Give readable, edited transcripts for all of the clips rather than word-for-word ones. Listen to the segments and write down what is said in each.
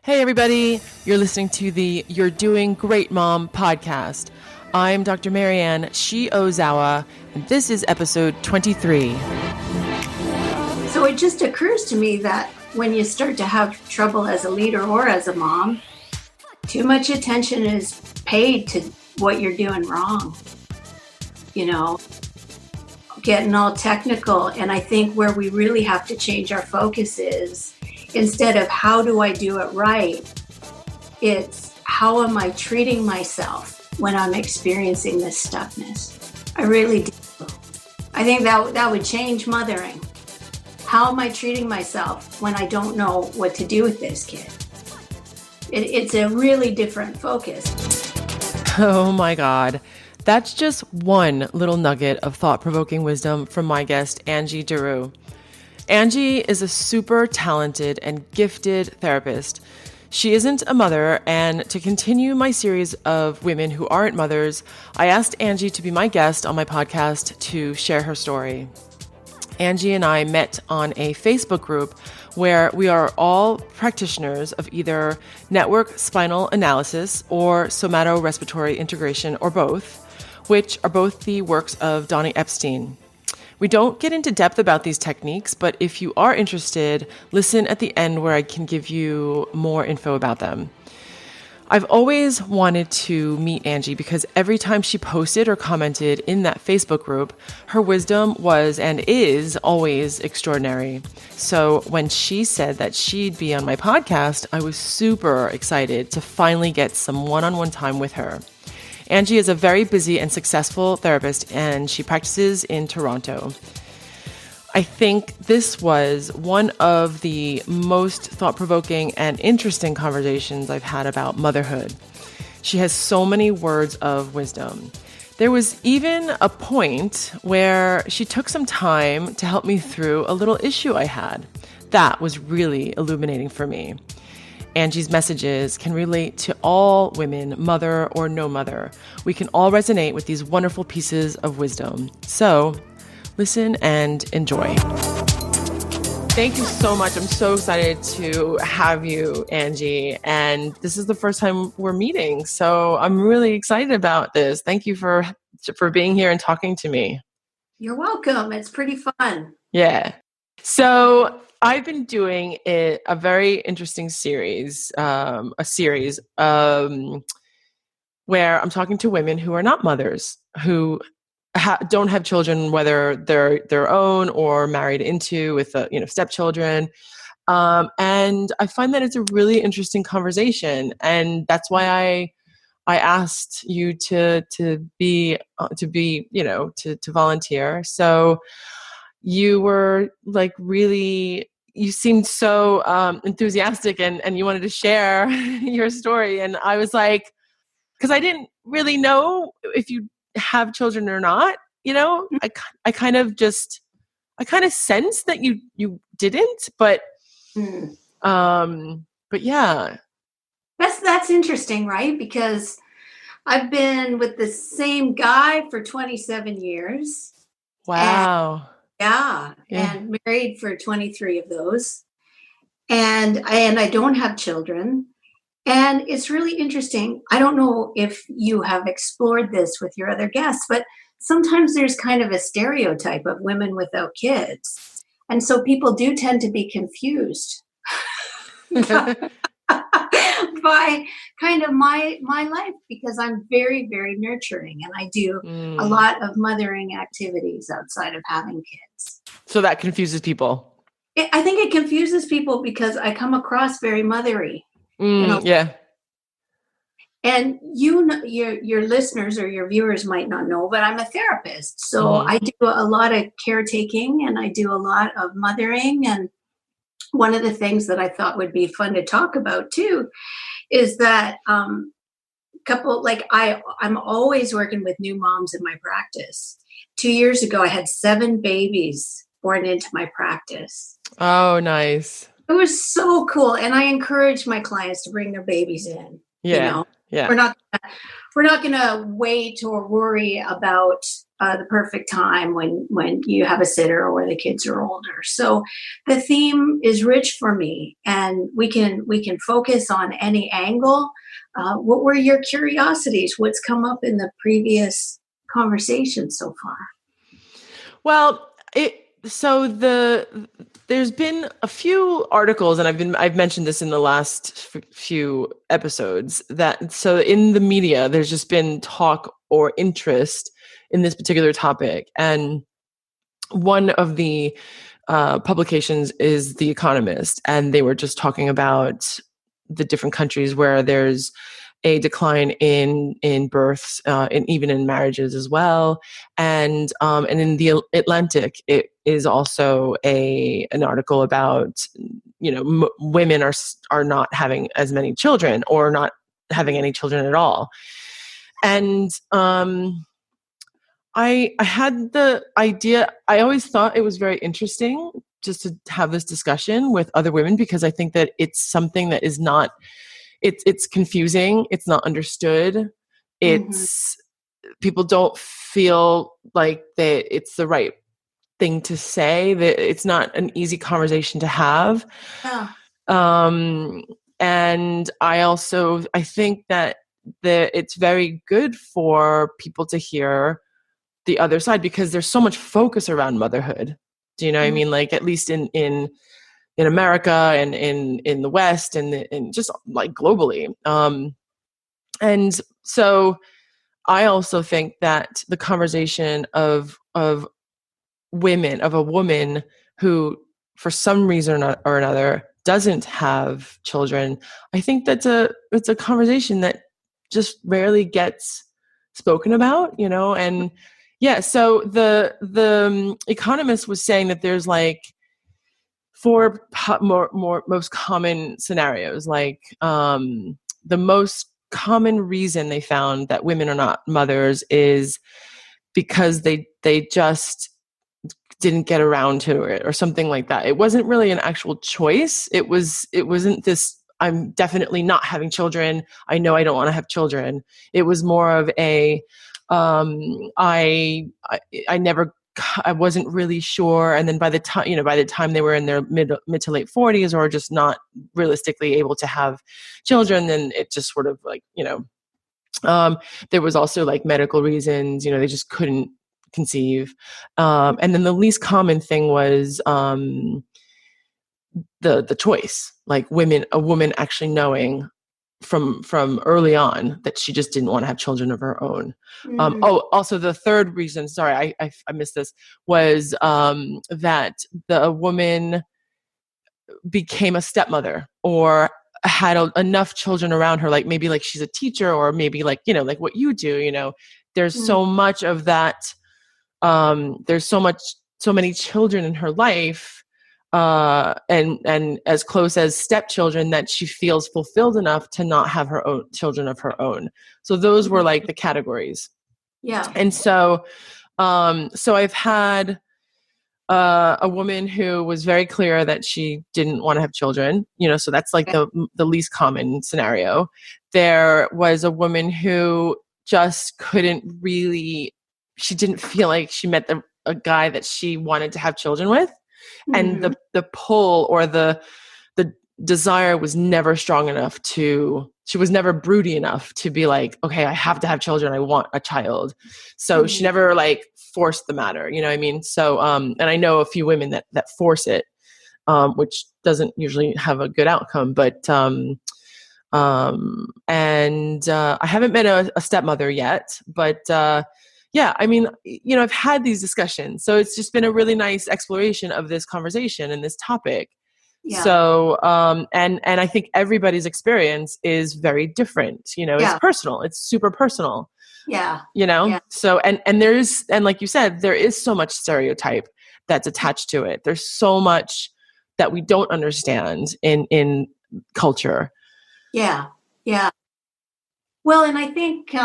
Hey, everybody. You're listening to the You're Doing Great Mom podcast. I'm Dr. Marianne Shi Ozawa, and this is episode 23. So it just occurs to me that when you start to have trouble as a leader or as a mom, too much attention is paid to what you're doing wrong. You know, getting all technical. And I think where we really have to change our focus is, instead of how do I do it right, it's how am I treating myself when I'm experiencing this stuckness. I really do. I think that would change mothering. How am I treating myself when I don't know what to do with this kid? It's a really different focus. Oh my God. That's just one little nugget of thought-provoking wisdom from my guest, Angie Dairou. Angie is a super talented and gifted therapist. She isn't a mother, and to continue my series of women who aren't mothers, I asked Angie to be my guest on my podcast to share her story. Angie and I met on a Facebook group where we are all practitioners of either network spinal analysis or somato-respiratory integration, or both, which are both the works of Donnie Epstein. We don't get into depth about these techniques, but if you are interested, listen at the end where I can give you more info about them. I've always wanted to meet Angie because every time she posted or commented in that Facebook group, her wisdom was and is always extraordinary. So when she said that she'd be on my podcast, I was super excited to finally get some one-on-one time with her. Angie is a very busy and successful therapist, and she practices in Toronto. I think this was one of the most thought-provoking and interesting conversations I've had about motherhood. She has so many words of wisdom. There was even a point where she took some time to help me through a little issue I had. That was really illuminating for me. Angie's messages can relate to all women, mother or no mother. We can all resonate with these wonderful pieces of wisdom. So listen and enjoy. Thank you so much. I'm so excited to have you, Angie. And this is the first time we're meeting. So I'm really excited about this. Thank you for being here and talking to me. You're welcome. It's pretty fun. Yeah. So I've been doing a very interesting series, where I'm talking to women who are not mothers, who don't have children, whether they're their own or married into with stepchildren. And I find that it's a really interesting conversation, and that's why I asked you to volunteer. So you were like you seemed so enthusiastic and you wanted to share your story. And I was like, because I didn't really know if you have children or not, I kind of sensed that you didn't, but yeah. That's interesting, right? Because I've been with the same guy for 27 years. Wow. Yeah, and married for 23 of those. And I don't have children. And it's really interesting. I don't know if you have explored this with your other guests, but sometimes there's kind of a stereotype of women without kids. And so people do tend to be confused by kind of my life, because I'm very, very nurturing, and I do a lot of mothering activities outside of having kids. So that confuses people. I think it confuses people because I come across very mothery. Yeah. And your listeners or your viewers might not know, but I'm a therapist. So I do a lot of caretaking, and I do a lot of mothering. And one of the things that I thought would be fun to talk about too is that I'm always working with new moms in my practice. 2 years ago, I had 7 babies born into my practice. Oh, nice. It was so cool. And I encourage my clients to bring their babies in. Yeah. Yeah. We're not going to wait or worry about the perfect time when you have a sitter or the kids are older. So the theme is rich for me, and we can focus on any angle. What were your curiosities? What's come up in the previous conversation so far? Well, there's been a few articles, and I've mentioned this in the last few episodes, that so in the media there's just been talk or interest in this particular topic, and one of the publications is The Economist, and they were just talking about the different countries where there's a decline in births, and even in marriages as well. And in the Atlantic, it is also an article about, women are not having as many children, or not having any children at all. And I had the idea. I always thought it was very interesting just to have this discussion with other women, because I think that it's something that is not. It's confusing. It's not understood. It's people don't feel like it's the right thing to say. That it's not an easy conversation to have. Yeah. And I think that it's very good for people to hear the other side, because there's so much focus around motherhood. Do you know what I mean? Like, at least in America and in the West, and just like globally. And so I also think that the conversation of a woman who, for some reason or another, doesn't have children, I think it's a conversation that just rarely gets spoken about, and yeah. So the Economist was saying that there's like four most common scenarios. Like, the most common reason they found that women are not mothers is because they just didn't get around to it, or something like that. It wasn't really an actual choice. It wasn't this, I'm definitely not having children, I know I don't want to have children. It was more of a I wasn't really sure. And then by the time they were in their mid to late 40s, or just not realistically able to have children, then it just sort of like, there was also like medical reasons, they just couldn't conceive. And then the least common thing was the choice, like a woman actually knowing from early on that she just didn't want to have children of her own. Also the third reason, sorry, I missed this, was that the woman became a stepmother, or had enough children around her, like maybe like she's a teacher, or maybe like, like what you do, there's so much of that. There's so many children in her life, and as close as stepchildren, that she feels fulfilled enough to not have her own children of her own. So those were like the categories. Yeah. And so I've had a woman who was very clear that she didn't want to have children, so that's like the least common scenario. There was a woman who just couldn't really, she didn't feel like she met a guy that she wanted to have children with. And the pull, or the desire, was never strong enough she was never broody enough to be like, okay, I have to have children, I want a child. So she never like forced the matter, you know what I mean? So and I know a few women that force it, which doesn't usually have a good outcome. But I haven't met a stepmother yet, but yeah, I mean, I've had these discussions, so it's just been a really nice exploration of this conversation and this topic. Yeah. So, and I think everybody's experience is very different. It's personal. It's super personal. Yeah. So, and like you said, there is so much stereotype that's attached to it. There's so much that we don't understand in culture. Yeah. Yeah. Well, and I think,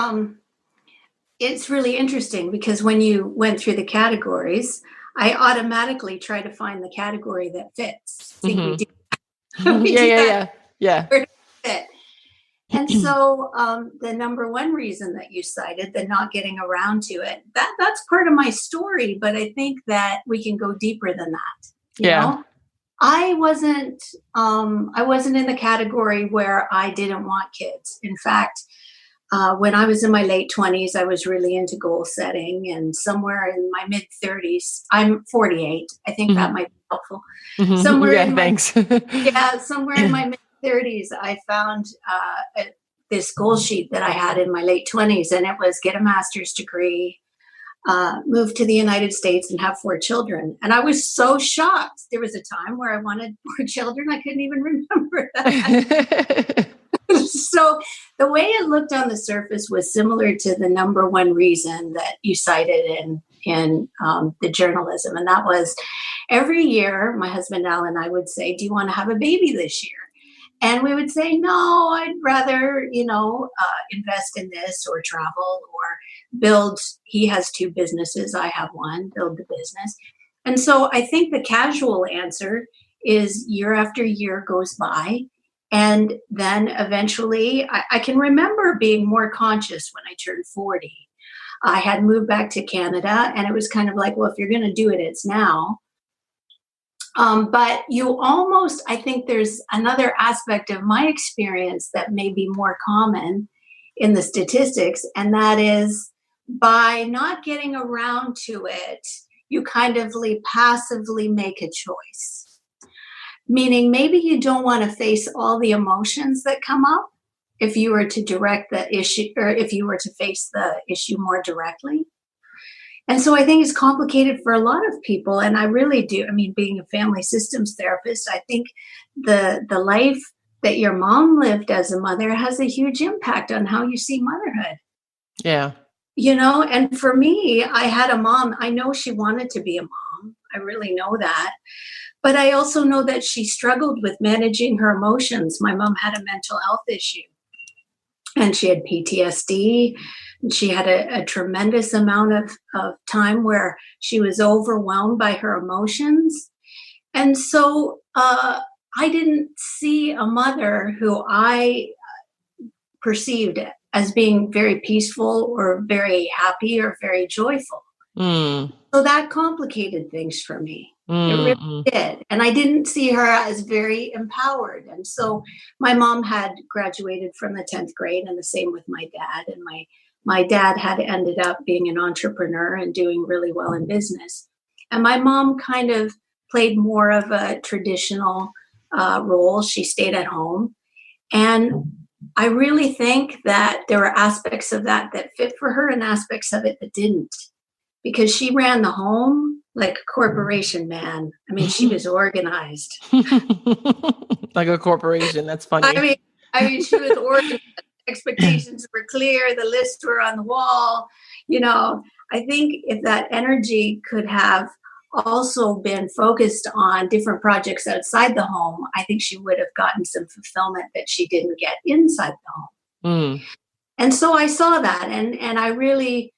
it's really interesting, because when you went through the categories, I automatically try to find the category that fits. I think we do. Yeah. Fit. And And so the number one reason that you cited, the not getting around to it, that's part of my story. But I think that we can go deeper than that. You know, I wasn't in the category where I didn't want kids. In fact, when I was in my late 20s, I was really into goal setting, and somewhere in my mid 30s, I'm 48. I think that might be helpful. Somewhere in my mid 30s, I found this goal sheet that I had in my late 20s, and it was get a master's degree, move to the United States, and have 4 children. And I was so shocked. There was a time where I wanted 4 children. I couldn't even remember that. So the way it looked on the surface was similar to the number one reason that you cited in the journalism. And that was every year, my husband Al and I would say, do you want to have a baby this year? And we would say, no, I'd rather, invest in this or travel or build. He has 2 businesses. I have one, build the business. And so I think the casual answer is year after year goes by. And then eventually I can remember being more conscious when I turned 40. I had moved back to Canada, and it was kind of like, well, if you're going to do it, it's now. But I think there's another aspect of my experience that may be more common in the statistics, and that is by not getting around to it, you kind of passively make a choice. Meaning maybe you don't want to face all the emotions that come up if you were to direct the issue, or if you were to face the issue more directly. And so I think it's complicated for a lot of people. And I really do. I mean, being a family systems therapist, I think the life that your mom lived as a mother has a huge impact on how you see motherhood. Yeah. And for me, I had a mom. I know she wanted to be a mom. I really know that. But I also know that she struggled with managing her emotions. My mom had a mental health issue, and she had PTSD. And she had a tremendous amount of time where she was overwhelmed by her emotions. And so I didn't see a mother who I perceived as being very peaceful or very happy or very joyful. So that complicated things for me. It really did. And I didn't see her as very empowered. And so my mom had graduated from the 10th grade, and the same with my dad. And my dad had ended up being an entrepreneur and doing really well in business. And my mom kind of played more of a traditional role. She stayed at home. And I really think that there were aspects of that fit for her and aspects of it that didn't. Because she ran the home like a corporation, man. I mean, she was organized. Like a corporation. That's funny. I mean, she was organized. Expectations were clear. The lists were on the wall. I think if that energy could have also been focused on different projects outside the home, I think she would have gotten some fulfillment that she didn't get inside the home. And so I saw that, and I really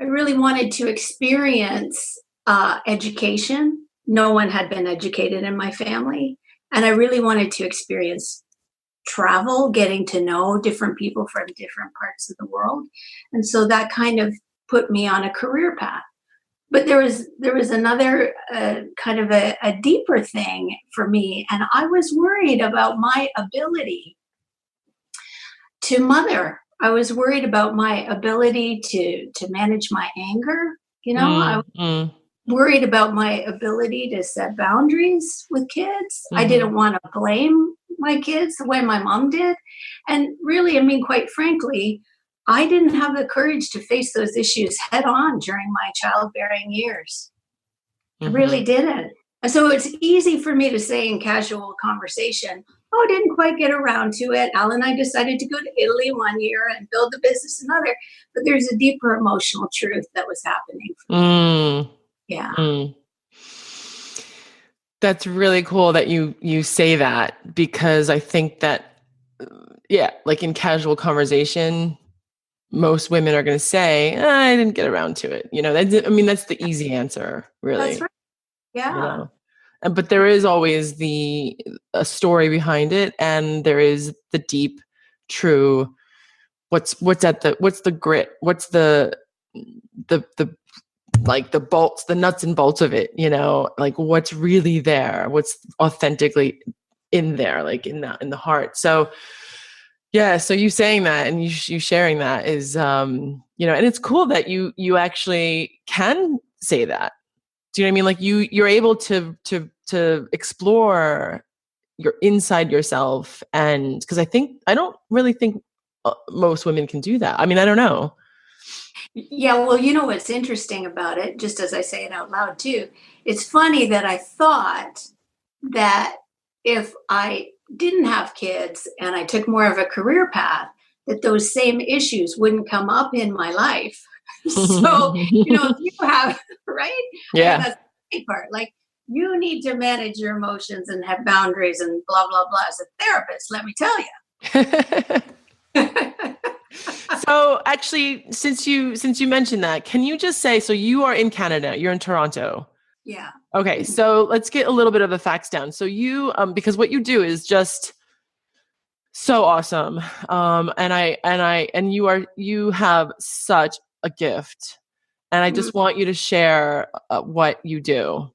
wanted to experience education. No one had been educated in my family. And I really wanted to experience travel, getting to know different people from different parts of the world. And so that kind of put me on a career path. But there was another kind of a deeper thing for me. And I was worried about my ability to mother. I was worried about my ability to manage my anger. I was worried about my ability to set boundaries with kids. I didn't want to blame my kids the way my mom did. And really, I mean, quite frankly, I didn't have the courage to face those issues head on during my childbearing years. I really didn't. And so it's easy for me to say in casual conversation, oh, didn't quite get around to it. Al and I decided to go to Italy one year and build the business another. But there's a deeper emotional truth that was happening for me. Yeah. That's really cool that you say that, because I think that, like in casual conversation, most women are going to say, I didn't get around to it. That's the easy answer, really. That's right. Yeah. But there is always a story behind it, and there is the deep true, what's the grit, what's the like the bolts, the nuts and bolts of it, like what's really there, what's authentically in there, like in the heart. So yeah, so you saying that and you sharing that is, and it's cool that you actually can say that. Do you know what I mean? Like you're able to explore your inside yourself, and because I don't really think most women can do that. I mean, I don't know. Yeah, well, what's interesting about it, just as I say it out loud too, it's funny that I thought that if I didn't have kids and I took more of a career path, that those same issues wouldn't come up in my life. So, if you have, right? I Yeah. think that's the part. Like, you need to manage your emotions and have boundaries and blah, blah, blah. As a therapist, let me tell you. So actually, since you mentioned that, can you just say, so you are in Canada, you're in Toronto. Yeah. Okay. So let's get a little bit of the facts down. So you, because what you do is just so awesome. And you have such a gift, and I just want you to share what you do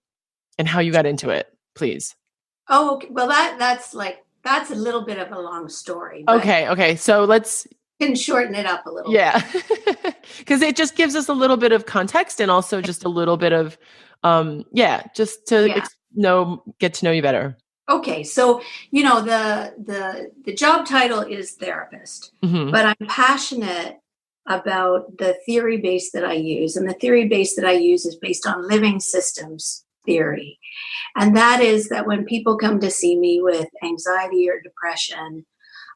and how you got into it, please. Oh, okay. Well, that's a little bit of a long story. Okay. So let's can shorten it up a little. Yeah. Because it just gives us a little bit of context, and also just a little bit of, just to get to know you better. Okay. So, the job title is therapist, Mm-hmm. but I'm passionate about the theory base that I use. And the theory base that I use is based on living systems theory. And that is that when people come to see me with anxiety or depression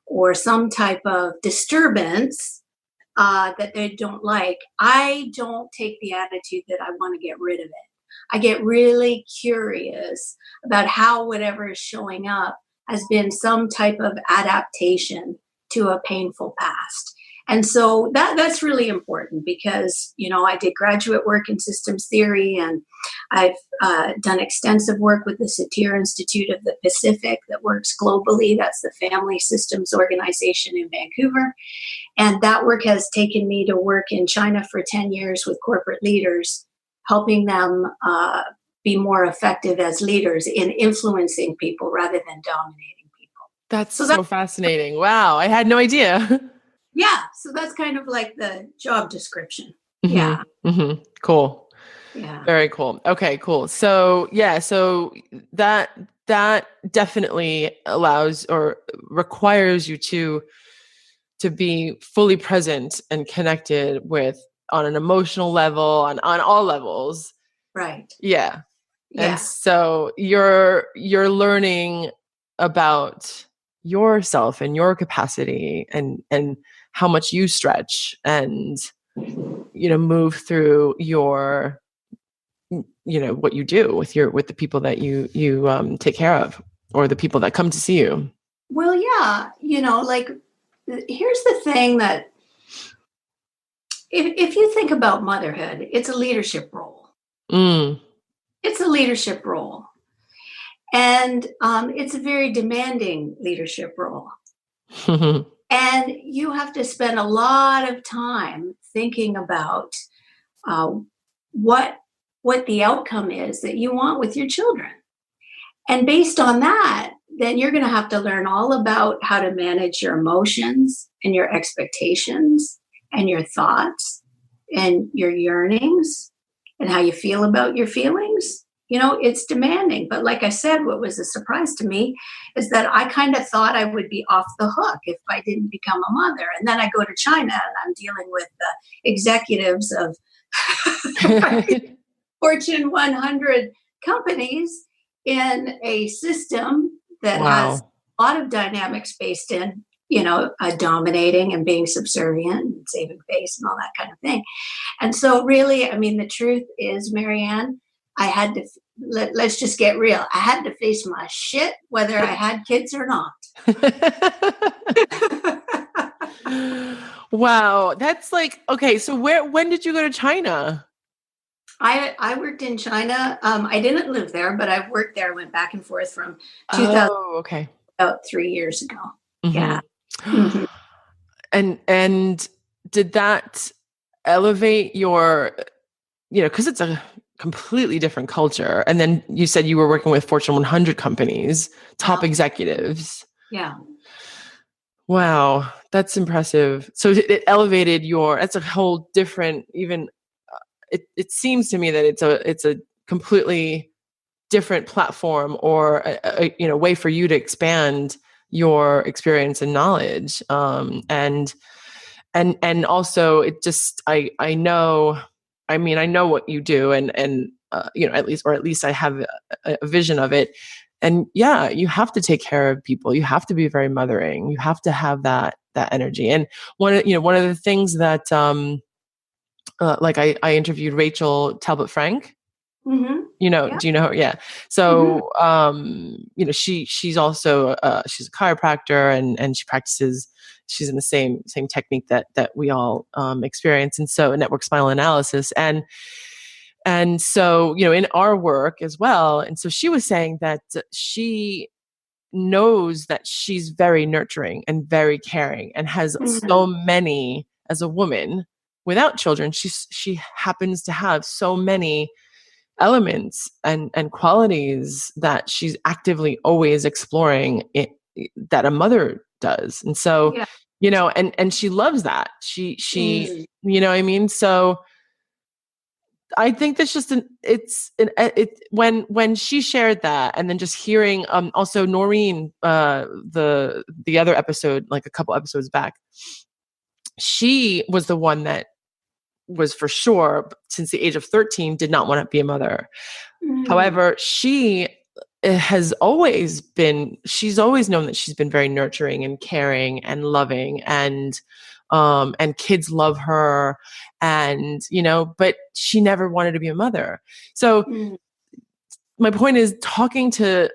or some type of disturbance that they don't like, I don't take the attitude that I want to get rid of it. I get really curious about how whatever is showing up has been some type of adaptation to a painful past. And so that's really important because, I did graduate work in systems theory, and I've done extensive work with the Satir Institute of the Pacific that works globally. That's the family systems organization in Vancouver. And that work has taken me to work in China for 10 years with corporate leaders, helping them be more effective as leaders in influencing people rather than dominating people. That's so fascinating. Wow. I had no idea. Yeah. So that's kind of like the job description. Mm-hmm. Yeah. Mm-hmm. Cool. Yeah. Very cool. Okay, cool. So so that definitely allows or requires you to be fully present and connected with, on an emotional level, on all levels. Right. Yeah. Yeah. And so you're learning about yourself and your capacity, and how much you stretch and move through your what you do with the people that you take care of, or the people that come to see you. Well, yeah, like, here's the thing, that if you think about motherhood, it's a leadership role. It's a leadership role. And it's a very demanding leadership role. And you have to spend a lot of time thinking about what the outcome is that you want with your children. And based on that, then you're going to have to learn all about how to manage your emotions and your expectations and your thoughts and your yearnings and how you feel about your feelings. It's demanding. But like I said, what was a surprise to me is that I kind of thought I would be off the hook if I didn't become a mother. And then I go to China and I'm dealing with the executives of Fortune 100 companies in a system that has a lot of dynamics based in, dominating and being subservient and saving face and all that kind of thing. And so really, I mean, the truth is, Marianne, I had to, let's just get real. I had to face my shit, whether I had kids or not. Wow. That's like, okay. So when did you go to China? I worked in China. I didn't live there, but I've worked there. I went back and forth from 2000 okay. about 3 years ago. Mm-hmm. Yeah. Mm-hmm. And did that elevate your, because it's a completely different culture. And then you said you were working with Fortune 100 companies, top executives. Yeah. Wow, that's impressive. So it elevated that's a whole different, even it seems to me that it's a completely different platform or a way for you to expand your experience and knowledge. And also it just, I know, I mean, I know what you do, and at least I have a vision of it. And yeah, you have to take care of people. You have to be very mothering. You have to have that energy. And one of the things that, like I interviewed Rachel Talbot Frank. Mm-hmm. Do you know her? Yeah. So, she's also, she's a chiropractor, and she practices, she's in the same technique that we all, experience. And so network spinal analysis. And so, in our work as well. And so she was saying that she knows that she's very nurturing and very caring, and has so many, as a woman without children, she happens to have so many elements and qualities that she's actively always exploring that a mother does. And so, and she loves that. She you know what I mean? So I think that's just when she shared that, and then just hearing, also Noreen, the other episode, like a couple episodes back, she was the one that was for sure, since the age of 13, did not want to be a mother. However, she has always been, she's always known that she's been very nurturing and caring and loving, and kids love her, and, but she never wanted to be a mother. So my point is, talking to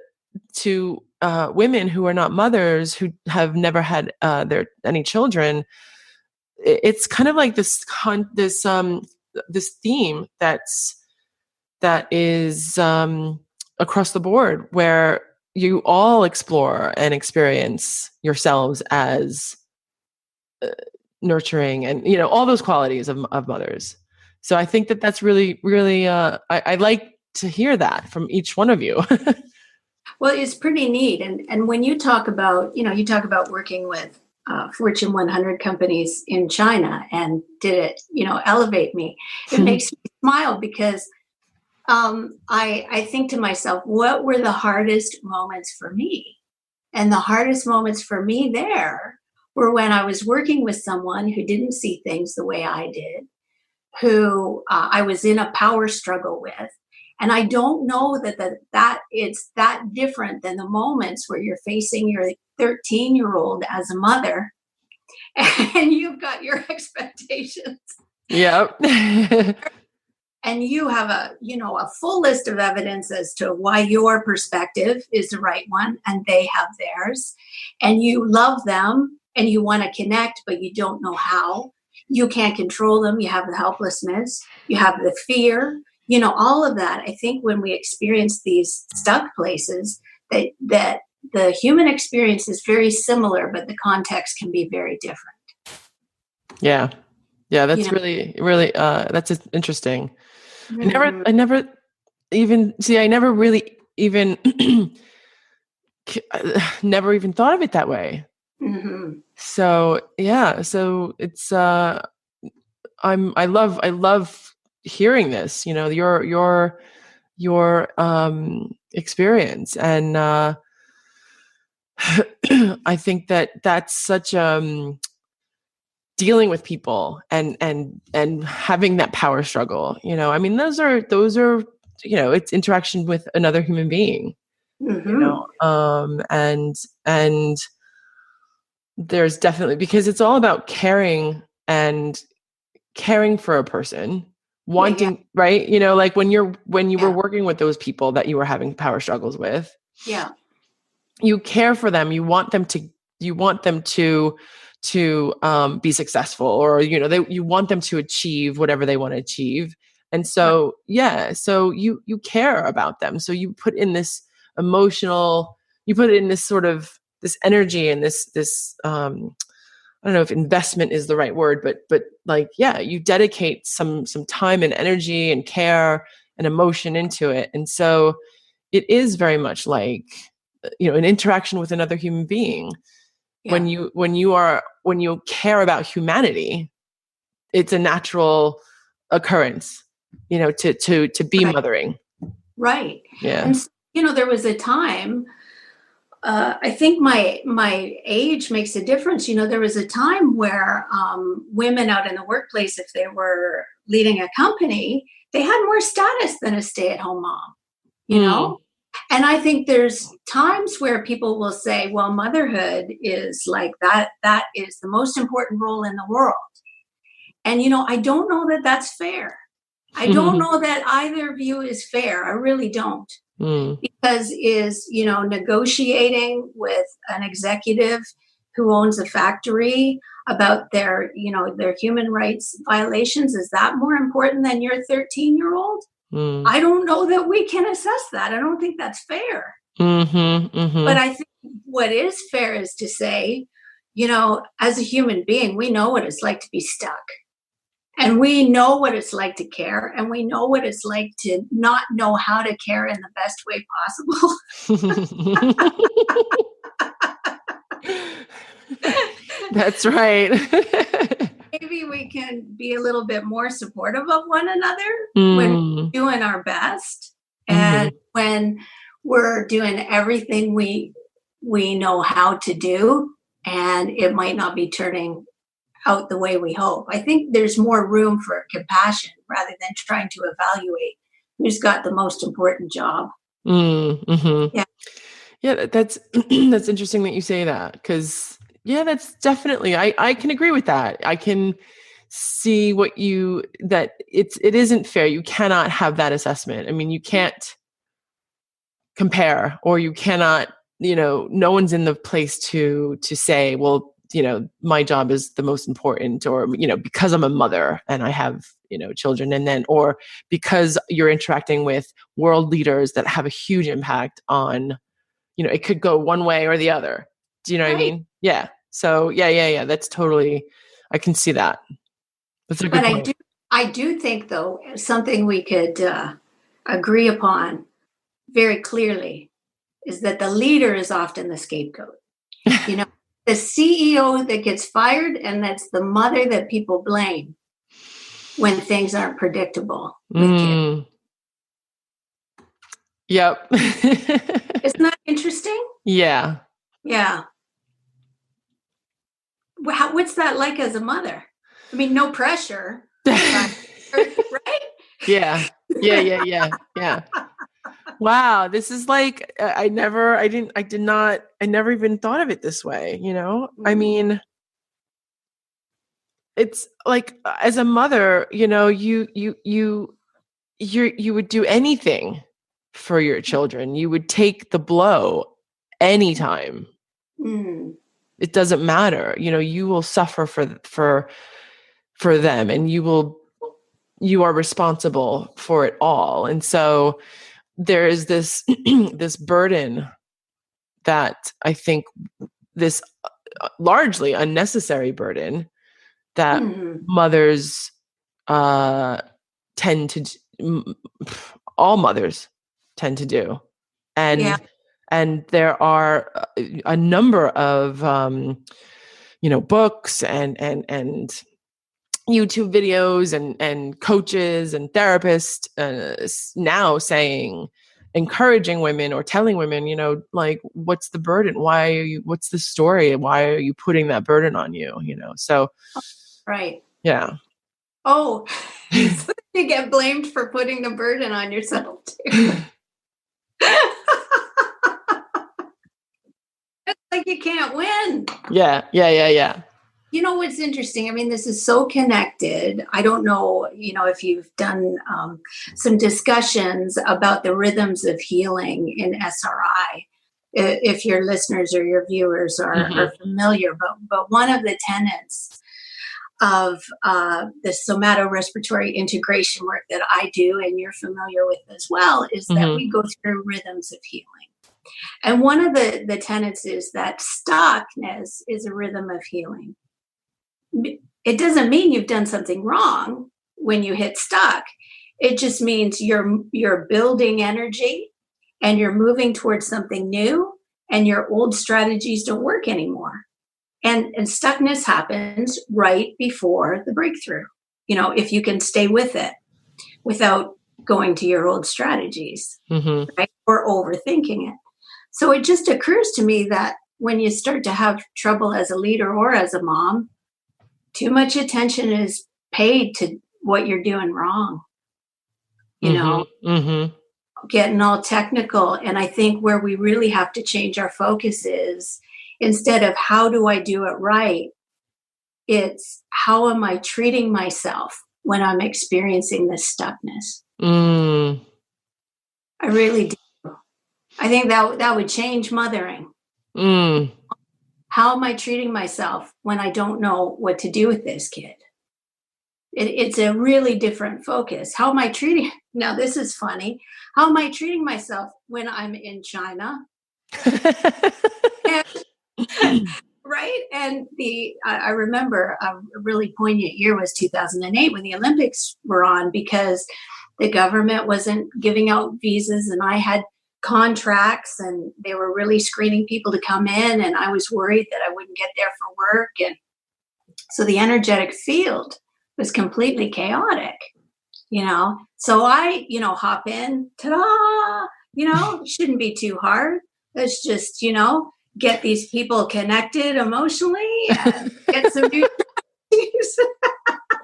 women who are not mothers, who have never had any children, it's kind of like this theme that is, across the board, where you all explore and experience yourselves as, nurturing, and all those qualities of mothers. So I think that that's really, really, I like to hear that from each one of you. Well, it's pretty neat. And when you talk about, you talk about working with Fortune 100 companies in China, and did it, elevate me. It makes me smile, because I think to myself, what were the hardest moments for me? And the hardest moments for me there were when I was working with someone who didn't see things the way I did, who I was in a power struggle with. And I don't know that it's that different than the moments where you're facing your 13-year-old as a mother, and you've got your expectations. Yep. And you have a full list of evidence as to why your perspective is the right one, and they have theirs. And you love them, and you want to connect, but you don't know how. You can't control them. You have the helplessness. You have the fear. All of that. I think when we experience these stuck places, that the human experience is very similar, but the context can be very different. Yeah. Yeah. That's really, really, that's interesting. I never even never even thought of it that way. So yeah, so it's, I love hearing this, your experience. And, I think that that's such, dealing with people and having that power struggle, I mean, those are, it's interaction with another human being, and there's definitely, because it's all about caring for a person, wanting, right? Like when you were working with those people that you were having power struggles with, you care for them. You want them to be successful, or, you want them to achieve whatever they want to achieve. And so, so you care about them. So you put in this sort of this energy, and this I don't know if investment is the right word, but like, yeah, you dedicate some time and energy and care and emotion into it. And so it is very much like, an interaction with another human being. Yeah. When you care about humanity, it's a natural occurrence, to be Right. mothering. Right. Yeah. And there was a time, I think my age makes a difference. There was a time where women out in the workplace, if they were leading a company, they had more status than a stay-at-home mom, Mm. And I think there's times where people will say, well, motherhood is like that is the most important role in the world. And, I don't know that that's fair. I don't know that either view is fair. I really don't. Because negotiating with an executive who owns a factory about their human rights violations, is that more important than your 13-year-old? I don't know that we can assess that. I don't think that's fair. But I think what is fair is to say, as a human being, we know what it's like to be stuck. And we know what it's like to care, and we know what it's like to not know how to care in the best way possible. That's right. Maybe we can be a little bit more supportive of one another when we're doing our best, and when we're doing everything we know how to do, and it might not be turning out the way we hope. I think there's more room for compassion rather than trying to evaluate who's got the most important job. Yeah. Yeah, that's that's interesting that you say that, because that's definitely, I can agree with that. I can see that it isn't fair. You cannot have that assessment. I mean, you can't compare, or you cannot, no one's in the place to say, well, my job is the most important, or, because I'm a mother and I have, children, and then, or because you're interacting with world leaders that have a huge impact on, it could go one way or the other. Do you know what I mean? Yeah. So yeah. That's totally, I can see that. That's a good point. I do think, though, something we could agree upon very clearly is that the leader is often the scapegoat. The CEO that gets fired, and that's the mother that people blame when things aren't predictable with kids. Yep. Isn't that interesting? Yeah. Yeah. What's that like as a mother? I mean, no pressure, right? Yeah. Wow. This is like, I never even thought of it this way, I mean, it's like, as a mother, you would do anything for your children. You would take the blow anytime. It doesn't matter. You will suffer for them, and you are responsible for it all. And so there is this this burden that I think, this largely unnecessary burden that mothers tend to, all mothers tend to do. And there are a number of books and YouTube videos and coaches and therapists now encouraging women, or telling women, like, what's the burden? What's the story? Why are you putting that burden on you? So. Right. Yeah. Oh, so you get blamed for putting the burden on yourself too. It's like you can't win. Yeah. What's interesting? I mean, this is so connected. I don't know, if you've done some discussions about the rhythms of healing in SRI, if your listeners or your viewers are familiar. But one of the tenets of the somato-respiratory integration work that I do, and you're familiar with as well, is that we go through rhythms of healing. And one of the tenets is that stuckness is a rhythm of healing. it doesn't mean you've done something wrong when you hit stuck. It just means you're building energy and you're moving towards something new, and your old strategies don't work anymore. And stuckness happens right before the breakthrough. If you can stay with it without going to your old strategies, right? Or overthinking it. So it just occurs to me that when you start to have trouble as a leader or as a mom, too much attention is paid to what you're doing wrong, getting all technical. And I think where we really have to change our focus is, instead of how do I do it right, it's how am I treating myself when I'm experiencing this stuckness. I really do. I think that would change mothering. How am I treating myself when I don't know what to do with this kid? It's a really different focus. How am I treating? Now, this is funny. How am I treating myself when I'm in China? Right? And I remember a really poignant year was 2008 when the Olympics were on, because the government wasn't giving out visas and I had contracts and they were really screening people to come in, and I was worried that I wouldn't get there for work. And so the energetic field was completely chaotic, So I, hop in, ta-da, shouldn't be too hard. Let's just, get these people connected emotionally and get some new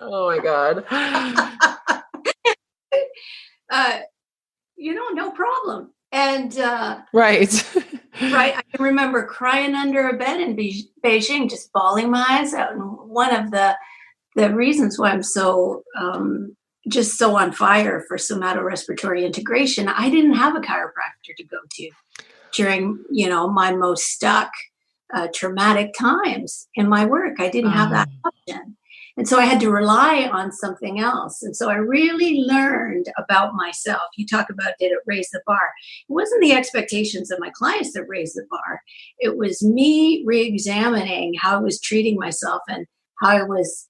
Oh my God. No problem. And right. I can remember crying under a bed in Beijing, just bawling my eyes out. And one of the reasons why I'm so just so on fire for somatorespiratory integration, I didn't have a chiropractor to go to during, my most stuck, traumatic times in my work. I didn't have that option. And so I had to rely on something else. And so I really learned about myself. You talk about, did it raise the bar? It wasn't the expectations of my clients that raised the bar. It was me re-examining how I was treating myself and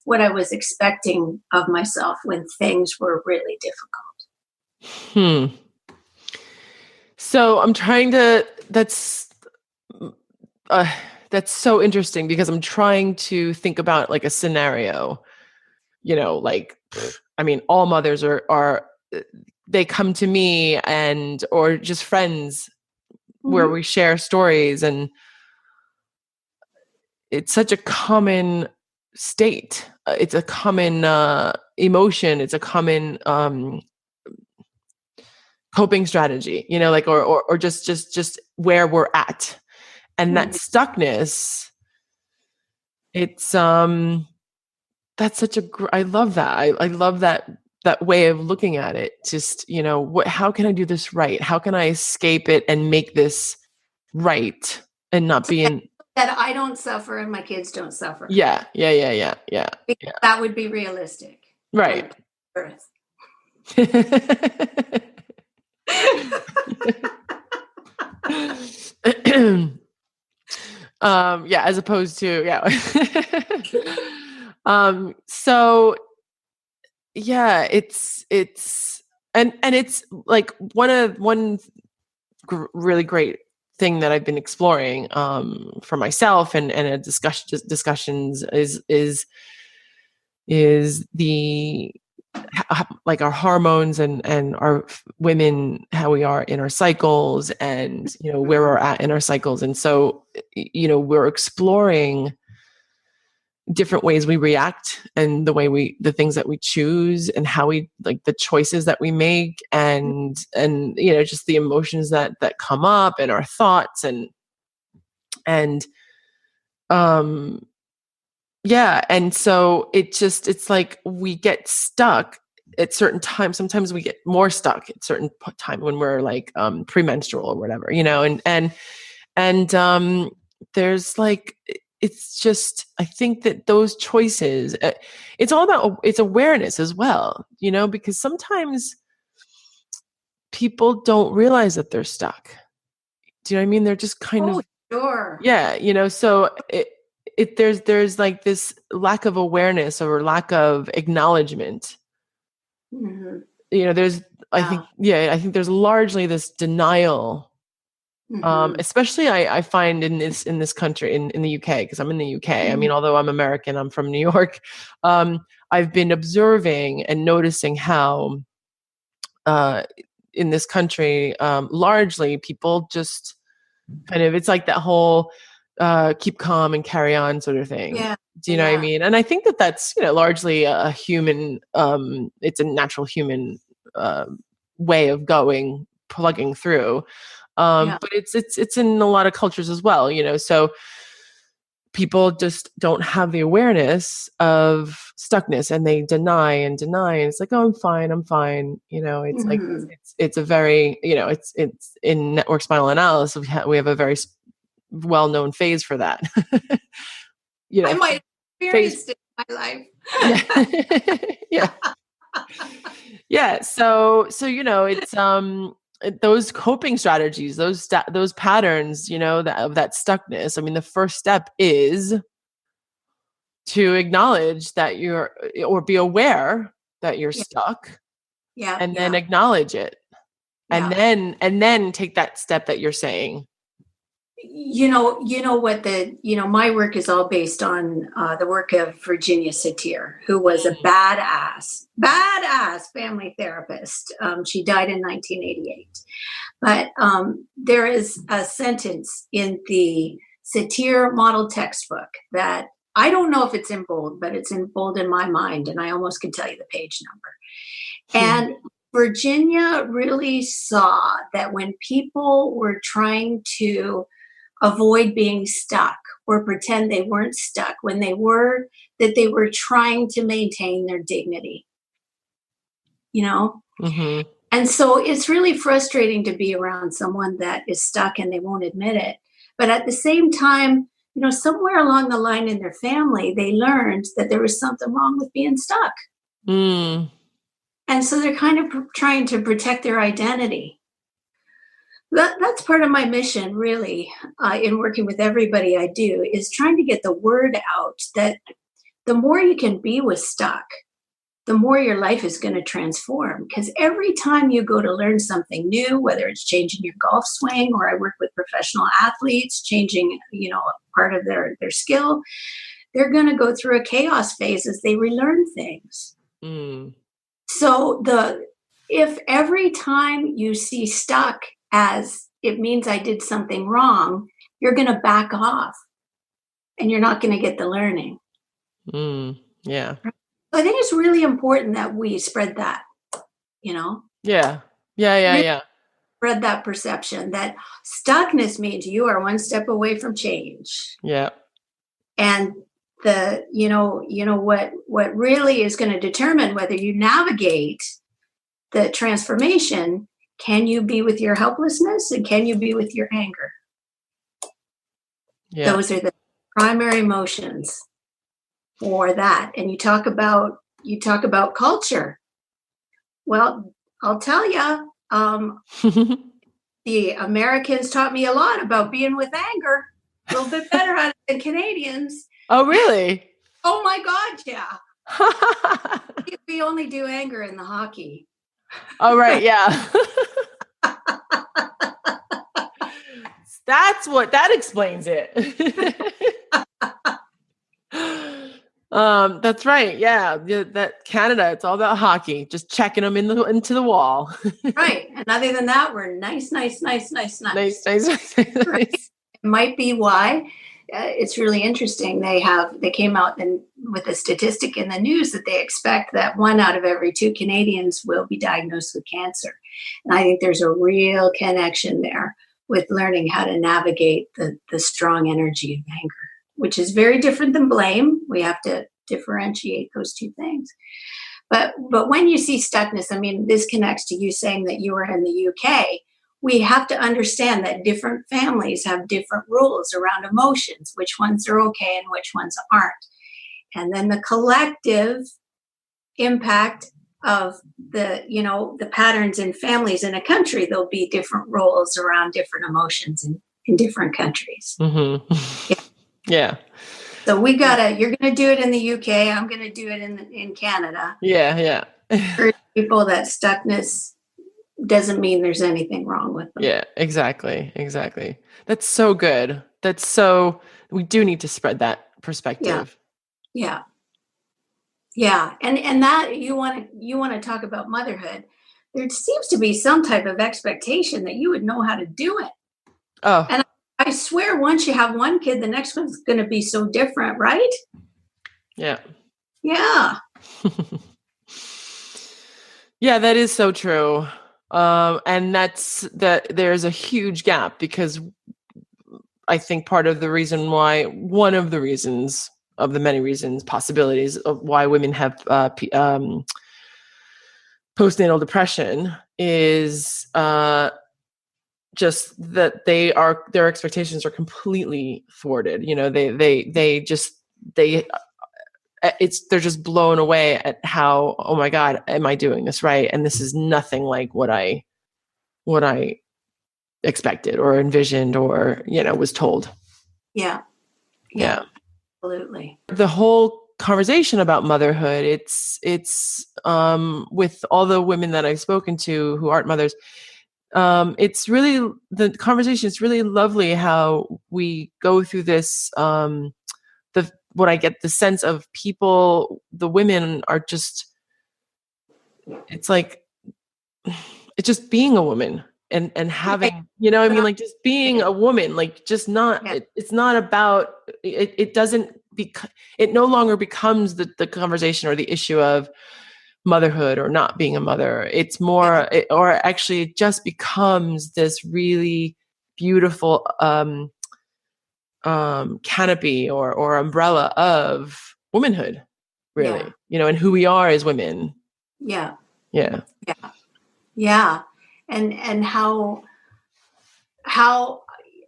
what I was expecting of myself when things were really difficult. So I'm trying to, that's so interesting, because I'm trying to think about like a scenario, all mothers are they come to me or just friends where we share stories, and it's such a common state. It's a common emotion. It's a common coping strategy, or just where we're at. And that stuckness, it's that's such I love that. I love that way of looking at it. Just, how can I do this right? How can I escape it and make this right and not be in that I don't suffer and my kids don't suffer. Yeah. Because that would be realistic. Right. Earth. As opposed to so it's and it's like one really great thing that I've been exploring for myself and a discussions is the like our hormones and our women, how we are in our cycles, and where we're at in our cycles. And so we're exploring different ways we react, and the things that we choose, and how we like the choices that we make, and just the emotions that come up, and our thoughts, and so it's like we get stuck at certain times. Sometimes we get more stuck at certain time when we're like premenstrual or whatever, and there's like, it's just, I think that those choices, it's all about, it's awareness as well, because sometimes people don't realize that they're stuck. Do you know what I mean? They're just kind of, sure. so there's like this lack of awareness or lack of acknowledgement. Mm-hmm. There's, I think there's largely this denial. Especially I find in this country, in the UK, because I'm in the UK. I mean, although I'm American, I'm from New York. I've been observing and noticing how in this country, largely people just kind of, it's like that whole keep calm and carry on sort of thing. Yeah. Do you know what I mean? And I think that that's, largely a human, it's a natural human way of plugging through. But it's in a lot of cultures as well, so people just don't have the awareness of stuckness, and they deny and deny, and it's like, oh, I'm fine. It's like, it's a very, it's in network spinal analysis, we have a very well-known phase for that. I might experience it in my life. Yeah. Yeah. So, it's, those coping strategies, those patterns, of that stuckness. I mean, the first step is to acknowledge that or be aware that you're stuck. Yeah. And then acknowledge it. And then take that step that you're saying. What my work is all based on the work of Virginia Satir, who was a badass family therapist. She died in 1988. But there is a sentence in the Satir model textbook that I don't know if it's in bold, but it's in bold in my mind, and I almost can tell you the page number. And Virginia really saw that when people were trying to avoid being stuck or pretend they weren't stuck, when they were trying to maintain their dignity, And so it's really frustrating to be around someone that is stuck and they won't admit it. But at the same time, somewhere along the line in their family, they learned that there was something wrong with being stuck. And so they're kind of trying to protect their identity. That's part of my mission, really, in working with everybody I do, is trying to get the word out that the more you can be with stuck, the more your life is going to transform. Because every time you go to learn something new, whether it's changing your golf swing, or I work with professional athletes, changing, part of their skill, they're going to go through a chaos phase as they relearn things. So if every time you see stuck as it means I did something wrong, you're going to back off and you're not going to get the learning. Yeah. I think it's really important that we spread that, Yeah. Spread that perception that stuckness means you are one step away from change. Yeah. And what really is going to determine whether you navigate the transformation, can you be with your helplessness and can you be with your anger? Yeah. Those are the primary emotions for that. And you talk about culture. Well, I'll tell you, the Americans taught me a lot about being with anger, a little bit better at it than Canadians. Oh, really? Oh my God, yeah. We only do anger in the hockey. Oh, right, yeah. That explains it. That's right. Yeah. That Canada, it's all about hockey, just checking them into the wall. Right. And other than that, we're nice. Nice. Right? It might be why it's really interesting. They came out with a statistic in the news that they expect that 1 out of every 2 Canadians will be diagnosed with cancer. And I think there's a real connection there with learning how to navigate the strong energy of anger, which is very different than blame. We have to differentiate those two things. But when you see stuckness, I mean, this connects to you saying that you were in the UK. We have to understand that different families have different rules around emotions, which ones are okay and which ones aren't. And then the collective impact of the patterns in families in a country, there'll be different roles around different emotions in different countries. Mm-hmm. Yeah. So you're going to do it in the UK. I'm going to do it in Canada. Yeah. For people, that stuckness doesn't mean there's anything wrong with them. Yeah, exactly. That's so good. We do need to spread that perspective. Yeah. And that you want to talk about motherhood. There seems to be some type of expectation that you would know how to do it. Oh. And I swear, once you have one kid, the next one's going to be so different, right? Yeah. Yeah. Yeah, that is so true. And there's a huge gap, because I think one of the reasons of the many reasons, possibilities of why women have postnatal depression is just that their expectations are completely thwarted. They're just blown away at how, oh my God, am I doing this right? And this is nothing like what I expected or envisioned or, was told. Yeah. Absolutely. The whole conversation about motherhood, it's with all the women that I've spoken to who aren't mothers, it's really, the conversation is really lovely how we go through this, what I get the sense of people, the women are just, it's like, it's just being a woman and having, like just being a woman, like just not, it's not about, it doesn't, it no longer becomes the conversation or the issue of motherhood or not being a mother. It's more, or actually it just becomes this really beautiful, canopy or umbrella of womanhood, really, and who we are as women. Yeah. And how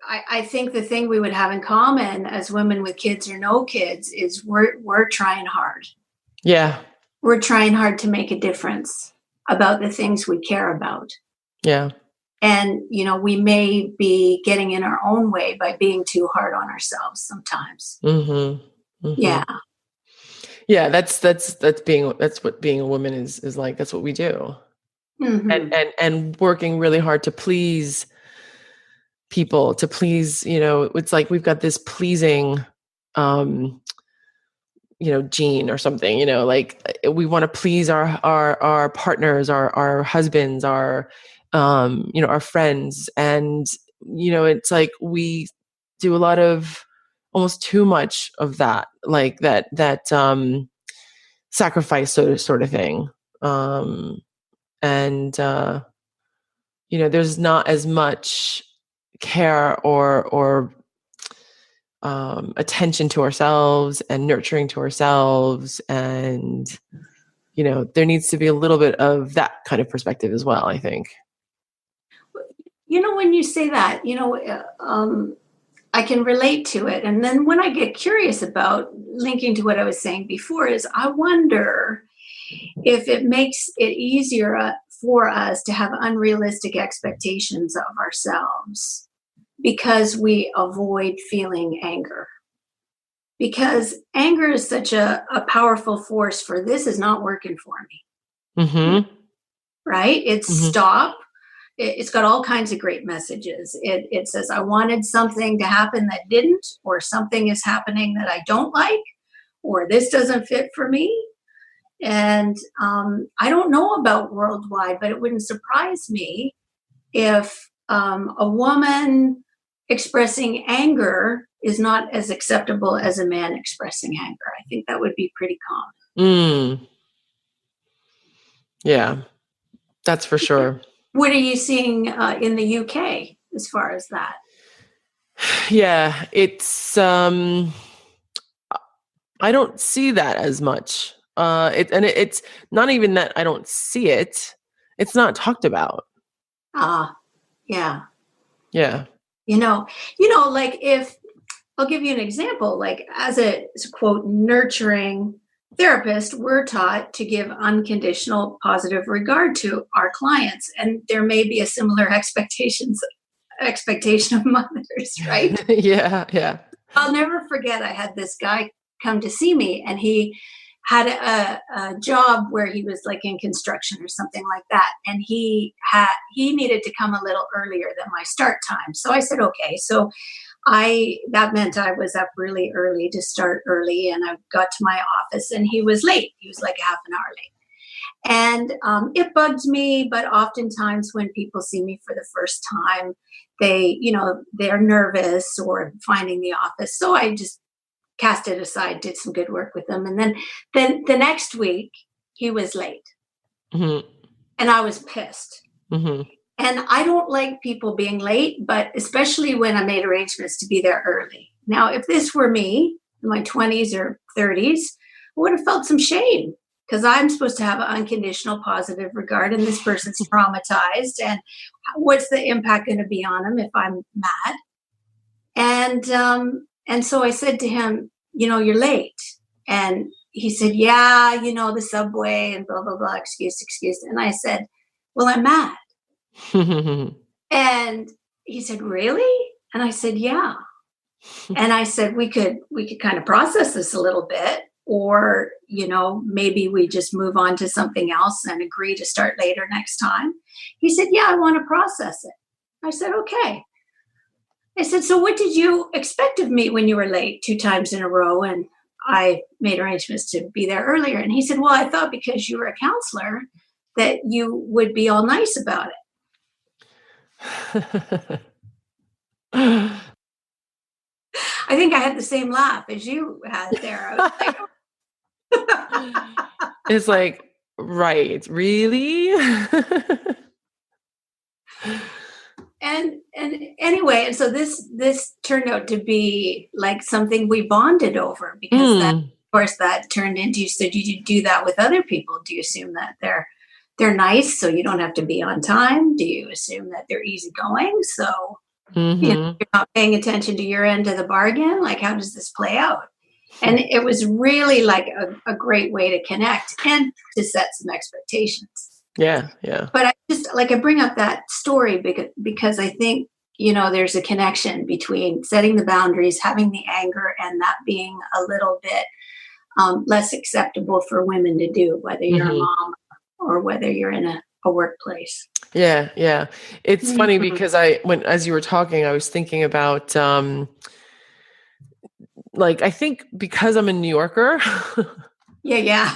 I think the thing we would have in common as women with kids or no kids is we're trying hard. Yeah. We're trying hard to make a difference about the things we care about. Yeah. And, we may be getting in our own way by being too hard on ourselves sometimes. Mm-hmm. Mm-hmm. Yeah. Yeah. That's what being a woman is like. That's what we do. Mm-hmm. And working really hard to please people, to please, it's like we've got this pleasing, gene or something, like we want to please our partners, our husbands, our friends. And, it's like we do a lot of, almost too much of that, like that sacrifice sort of thing. And, there's not as much care or attention to ourselves and nurturing to ourselves. And, there needs to be a little bit of that kind of perspective as well, I think. When you say that, I can relate to it. And then when I get curious about linking to what I was saying before is I wonder if it makes it easier for us to have unrealistic expectations of ourselves because we avoid feeling anger. Because anger is such a powerful force for this is not working for me. Mm-hmm. Right? It's stop. It's got all kinds of great messages. It says, I wanted something to happen that didn't, or something is happening that I don't like, or this doesn't fit for me. And I don't know about worldwide, but it wouldn't surprise me if a woman expressing anger is not as acceptable as a man expressing anger. I think that would be pretty common. Yeah, that's for sure. What are you seeing in the UK as far as that? Yeah, it's I don't see that as much. It's not even that I don't see it. It's not talked about. Yeah. Yeah. Like if I'll give you an example, like as a quote nurturing therapist, we're taught to give unconditional positive regard to our clients. And there may be a similar expectation of mothers, right? Yeah. I'll never forget, I had this guy come to see me, and he had a job where he was like in construction or something like that. And he needed to come a little earlier than my start time. So I said, okay. So that meant I was up really early to start early, and I got to my office, and he was late. He was like half an hour late. And it bugged me, but oftentimes when people see me for the first time, they're nervous or finding the office. So I just cast it aside, did some good work with them. And then the next week he was late, and I was pissed. And I don't like people being late, but especially when I made arrangements to be there early. Now, if this were me in my 20s or 30s, I would have felt some shame, because I'm supposed to have an unconditional positive regard, and this person's traumatized. And what's the impact going to be on them if I'm mad? And so I said to him, you're late. And he said, yeah, the subway and blah, blah, blah, excuse. And I said, well, I'm mad. And he said, really? And I said, yeah. And I said, we could kind of process this a little bit, or, maybe we just move on to something else and agree to start later next time. He said, yeah, I want to process it. I said, okay. I said, so what did you expect of me when you were late 2 times in a row and I made arrangements to be there earlier? And he said, well, I thought because you were a counselor that you would be all nice about it. I think I had the same laugh as you had there. I was like, it's like, right, really? And anyway, and so this turned out to be like something we bonded over, because that, of course, that turned into, so do you do that with other people? Do you assume that they're nice, so you don't have to be on time? Do you assume that they're easygoing, so you're not paying attention to your end of the bargain? Like, how does this play out? And it was really like a great way to connect and to set some expectations. Yeah. But I bring up that story because I think, there's a connection between setting the boundaries, having the anger, and that being a little bit less acceptable for women to do, whether you're a mom or whether you're in a workplace. Yeah. It's funny because as you were talking, I was thinking about, I think because I'm a New Yorker. Yeah.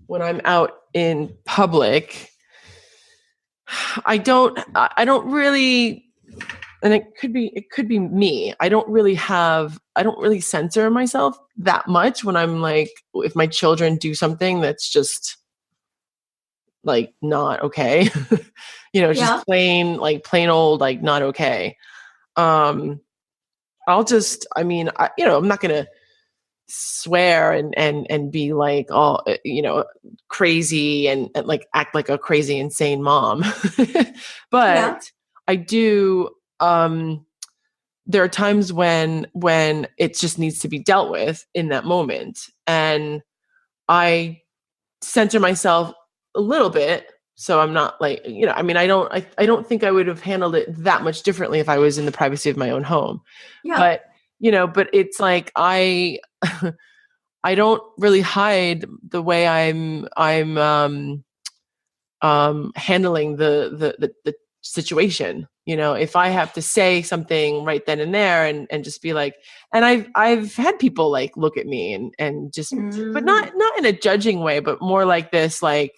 When I'm out in public, I don't really, and it could be me. I don't really censor myself that much when I'm like, if my children do something that's just like not okay, just plain old, like not okay. I'm not going to swear and be like all crazy and like act like a crazy insane mom. But I do there are times when it just needs to be dealt with in that moment, and I censor myself a little bit, so I'm not like, I don't think I would have handled it that much differently if I was in the privacy of my own home. But it's like I don't really hide the way I'm handling the situation. If I have to say something right then and there and just be like, and I've had people like look at me and just, but not in a judging way, but more like this, like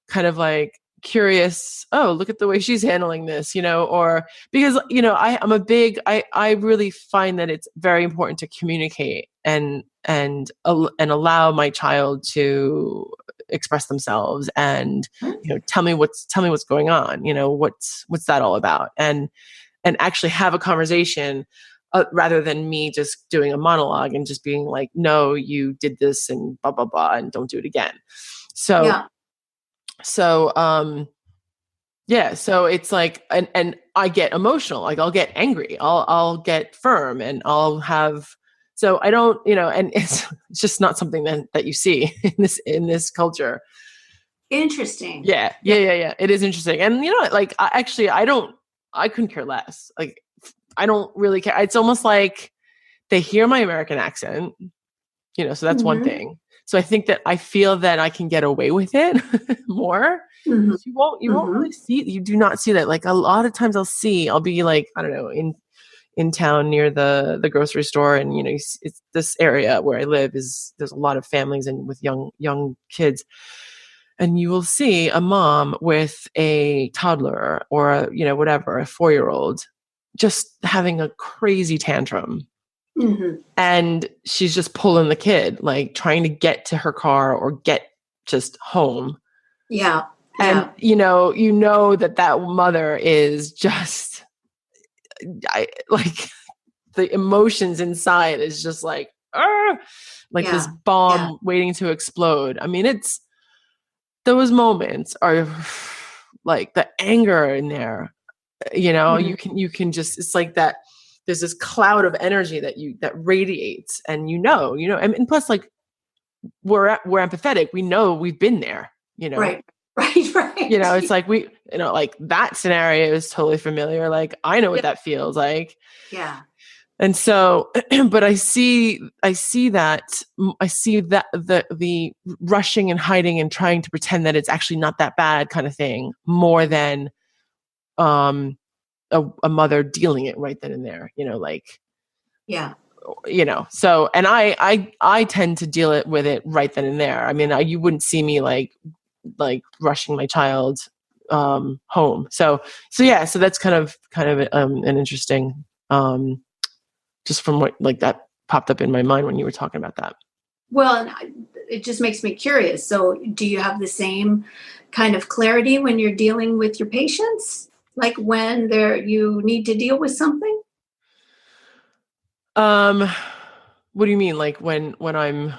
kind of like curious, oh, look at the way she's handling this, or because, I really find that it's very important to communicate and allow my child to express themselves and, tell me what's going on, what's that all about, and actually have a conversation rather than me just doing a monologue and just being like, no, you did this and blah, blah, blah, and don't do it again. So it's like, and I get emotional, like I'll get angry, I'll get firm, and I'll have, so I don't, and it's just not something that you see in this culture. Interesting. Yeah. It is interesting. And like, I couldn't care less. Like, I don't really care. It's almost like they hear my American accent, so that's one thing. So I think that I feel that I can get away with it more. You won't really you do not see that. Like a lot of times I'll be like, I don't know, in town near the grocery store. And, it's this area where I live there's a lot of families and with young kids. And you will see a mom with a toddler or whatever, a 4-year-old, just having a crazy tantrum. And she's just pulling the kid, like trying to get to her car or get just home. Yeah. And, that mother is just, like the emotions inside is just like, this bomb waiting to explode. I mean, those moments are like the anger in there, you can just, it's like that. There's this cloud of energy that radiates, and and plus, like, we're empathetic. We know we've been there, Right. It's like like that scenario is totally familiar. Like, I know what that feels like. Yeah. And so, but I see that the rushing and hiding and trying to pretend that it's actually not that bad kind of thing, more than, a mother dealing it right then and there, so, and I tend to deal with it right then and there. I mean, you wouldn't see me like rushing my child home. So that's kind of an interesting, just from what, like, that popped up in my mind when you were talking about that. Well, and it just makes me curious. So do you have the same kind of clarity when you're dealing with your patients? Like when you need to deal with something? What do you mean? Like when I'm...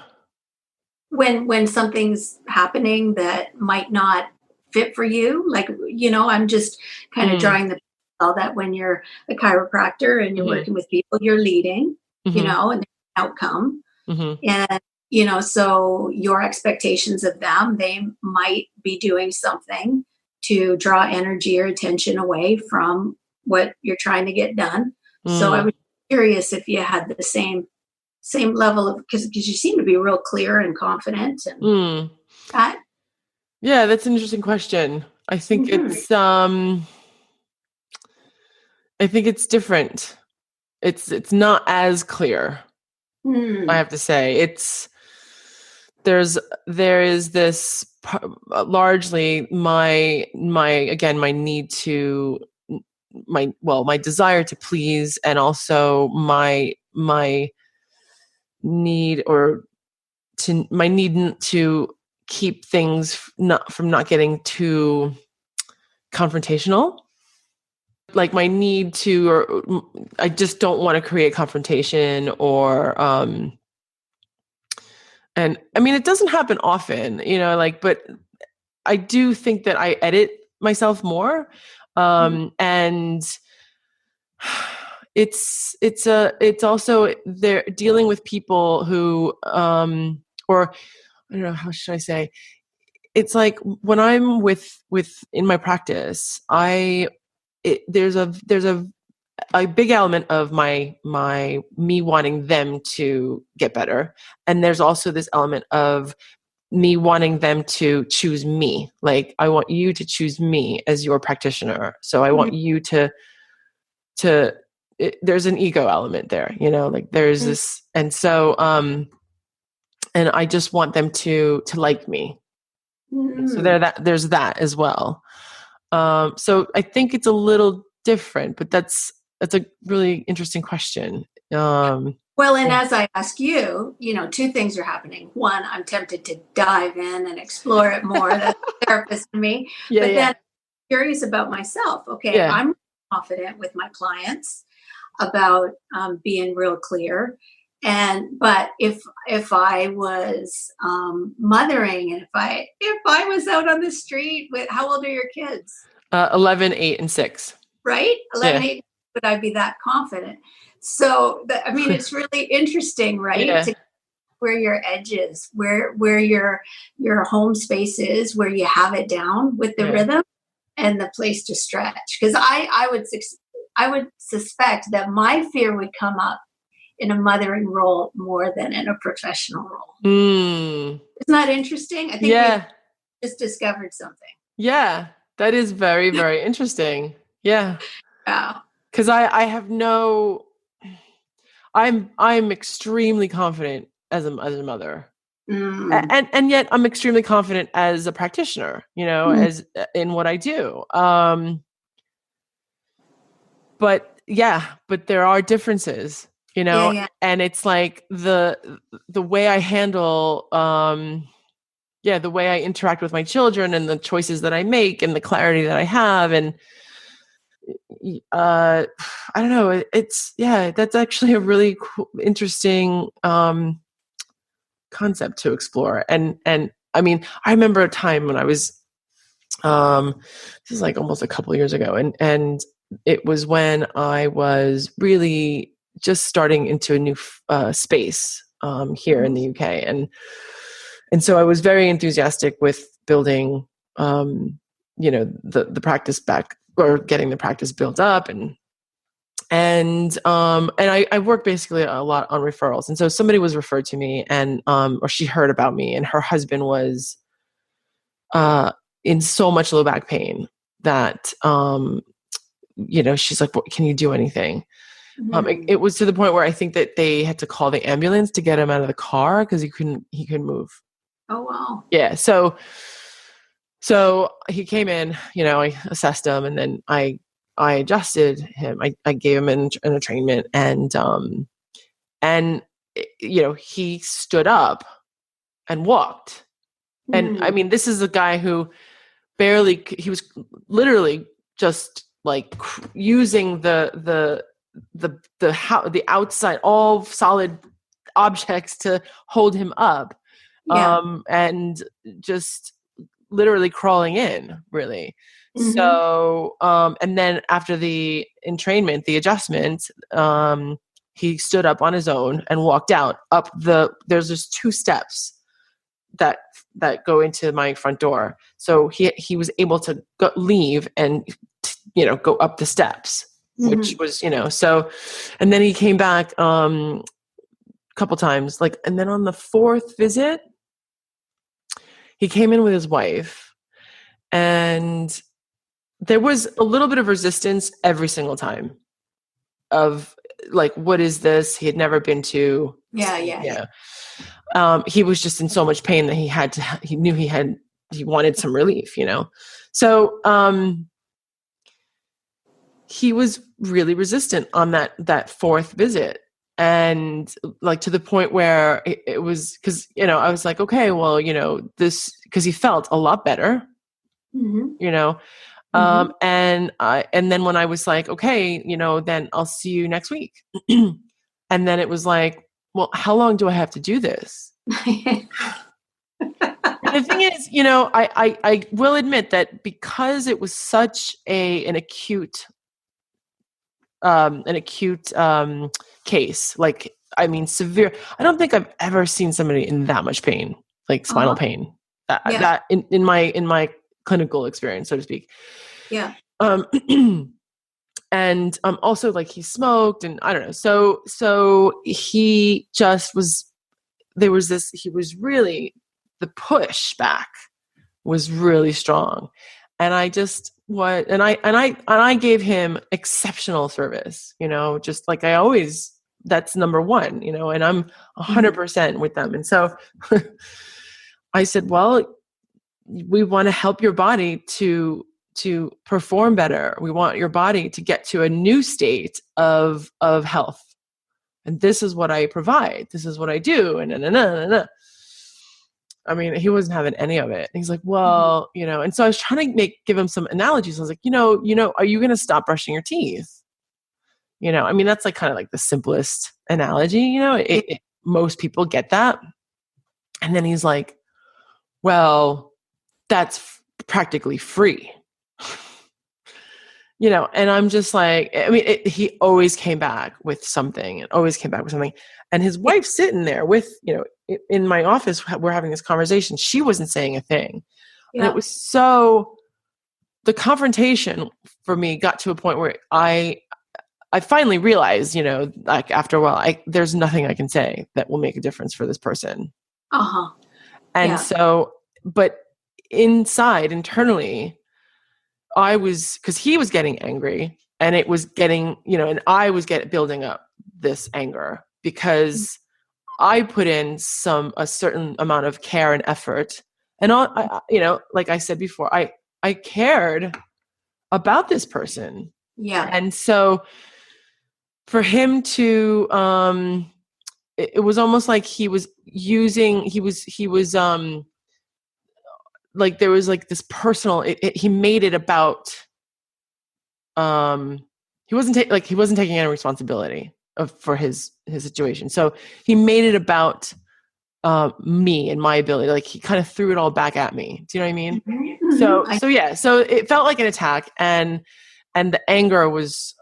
When something's happening that might not fit for you? Like, I'm just kind of drawing the parallel that when you're a chiropractor and you're working with people, you're leading, and the outcome. And, so your expectations of them, they might be doing something to draw energy or attention away from what you're trying to get done. So I was curious if you had the same level of, because you seem to be real clear and confident and that. Yeah, that's an interesting question. I think it's different. It's not as clear. I have to say, there is this largely my need to my desire to please, and also my need to keep things not getting too confrontational. Like my need to, or I just don't want to create confrontation, or and I mean, it doesn't happen often, but I do think that I edit myself more. And it's also, they're dealing with people who, or I don't know, how should I say? It's like when I'm in my practice, there's a big element of me wanting them to get better. And there's also this element of me wanting them to choose me. Like, I want you to choose me as your practitioner. So I want you to there's an ego element there, like there's this. And so, and I just want them to like me. So there's that as well. So I think it's a little different, but that's a really interesting question. Well, and as I ask you, two things are happening. One, I'm tempted to dive in and explore it more. That's a therapist in me. But then I'm curious about myself. Okay, I'm confident with my clients about being real clear. But if I was mothering, and if I was out on the street with, how old are your kids? 11, 8, and 6. Right? 11, 8, would I be that confident? So, it's really interesting, right? Yeah. To where your edge is, where your home space is, where you have it down with the rhythm and the place to stretch. Because I would I would suspect that my fear would come up in a mothering role more than in a professional role. Mm. Isn't that interesting? I think we just discovered something. Yeah, that is very, very interesting. Yeah. Yeah. Because I have I'm extremely confident as a mother. And yet I'm extremely confident as a practitioner, as in what I do. But there are differences, and it's like the way I handle, the way I interact with my children and the choices that I make and the clarity that I have. And, I don't know, that's actually a really cool, interesting, concept to explore. And I mean, I remember a time when I was, this is like almost a couple of years ago, and it was when I was really just starting into a new space here in the UK, and so I was very enthusiastic with building, the practice back, or getting the practice built up, and I work basically a lot on referrals. And so somebody was referred to me, and or she heard about me, and her husband was in so much low back pain that she's like, can you do anything? It was to the point where I think that they had to call the ambulance to get him out of the car because he couldn't move. Oh wow. Yeah. So he came in, I assessed him, and then I adjusted him. I gave him an entrainment, and he stood up and walked. And I mean, this is a guy who he was literally just like using the outside, all solid objects to hold him up. And just literally crawling in, really. So, and then after the entrainment, the adjustment, he stood up on his own and walked out there's just 2 steps that go into my front door. So he was able to leave and, go up the steps, which was, so, and then he came back, a couple times, and then on the 4th visit, he came in with his wife, and there was a little bit of resistance every single time of like, what is this? He had never been to. Yeah. He was just in so much pain that he knew he wanted some relief, So, he was really resistant on that 4th visit. And like, to the point where it was, cause I was like, okay, well, this, cause he felt a lot better, and then when I was like, okay, then I'll see you next week. And then it was like, well, how long do I have to do this? And the thing is, I will admit that because it was such an acute case, like, I mean, severe. I don't think I've ever seen somebody in that much pain, like spinal pain, that in my clinical experience, so to speak. Yeah. And also, like, he smoked, and I don't know. So he just was. There was this. He was really, the pushback was really strong, and I just what and I gave him exceptional service. Just like I always. That's number one. And I'm 100% with them. And so I said, well, we want to help your body to perform better. We want your body to get to a new state of health. And this is what I provide. This is what I do. And I mean, he wasn't having any of it. And he's like, well, and so I was trying to give him some analogies. I was like, are you going to stop brushing your teeth? I mean, that's like kind of like the simplest analogy, most people get that. And then he's like, well, that's practically free. And I'm just like, I mean, he always came back with something, and his wife's sitting there with, in my office, we're having this conversation. She wasn't saying a thing. And it was the confrontation for me got to a point where I finally realized, like after a while, there's nothing I can say that will make a difference for this person. Uh-huh. And Yeah. so, but internally, because he was getting angry and it was getting, and I was building up this anger because I put in a certain amount of care and effort. And like I said before, I cared about this person. Yeah. And so for him to, it was almost like he was like there was like this personal, he made it about, he wasn't taking any responsibility for his situation. So he made it about me and my ability. Like he kind of threw it all back at me. Do you know what I mean? Mm-hmm. So it felt like an attack, and the anger was,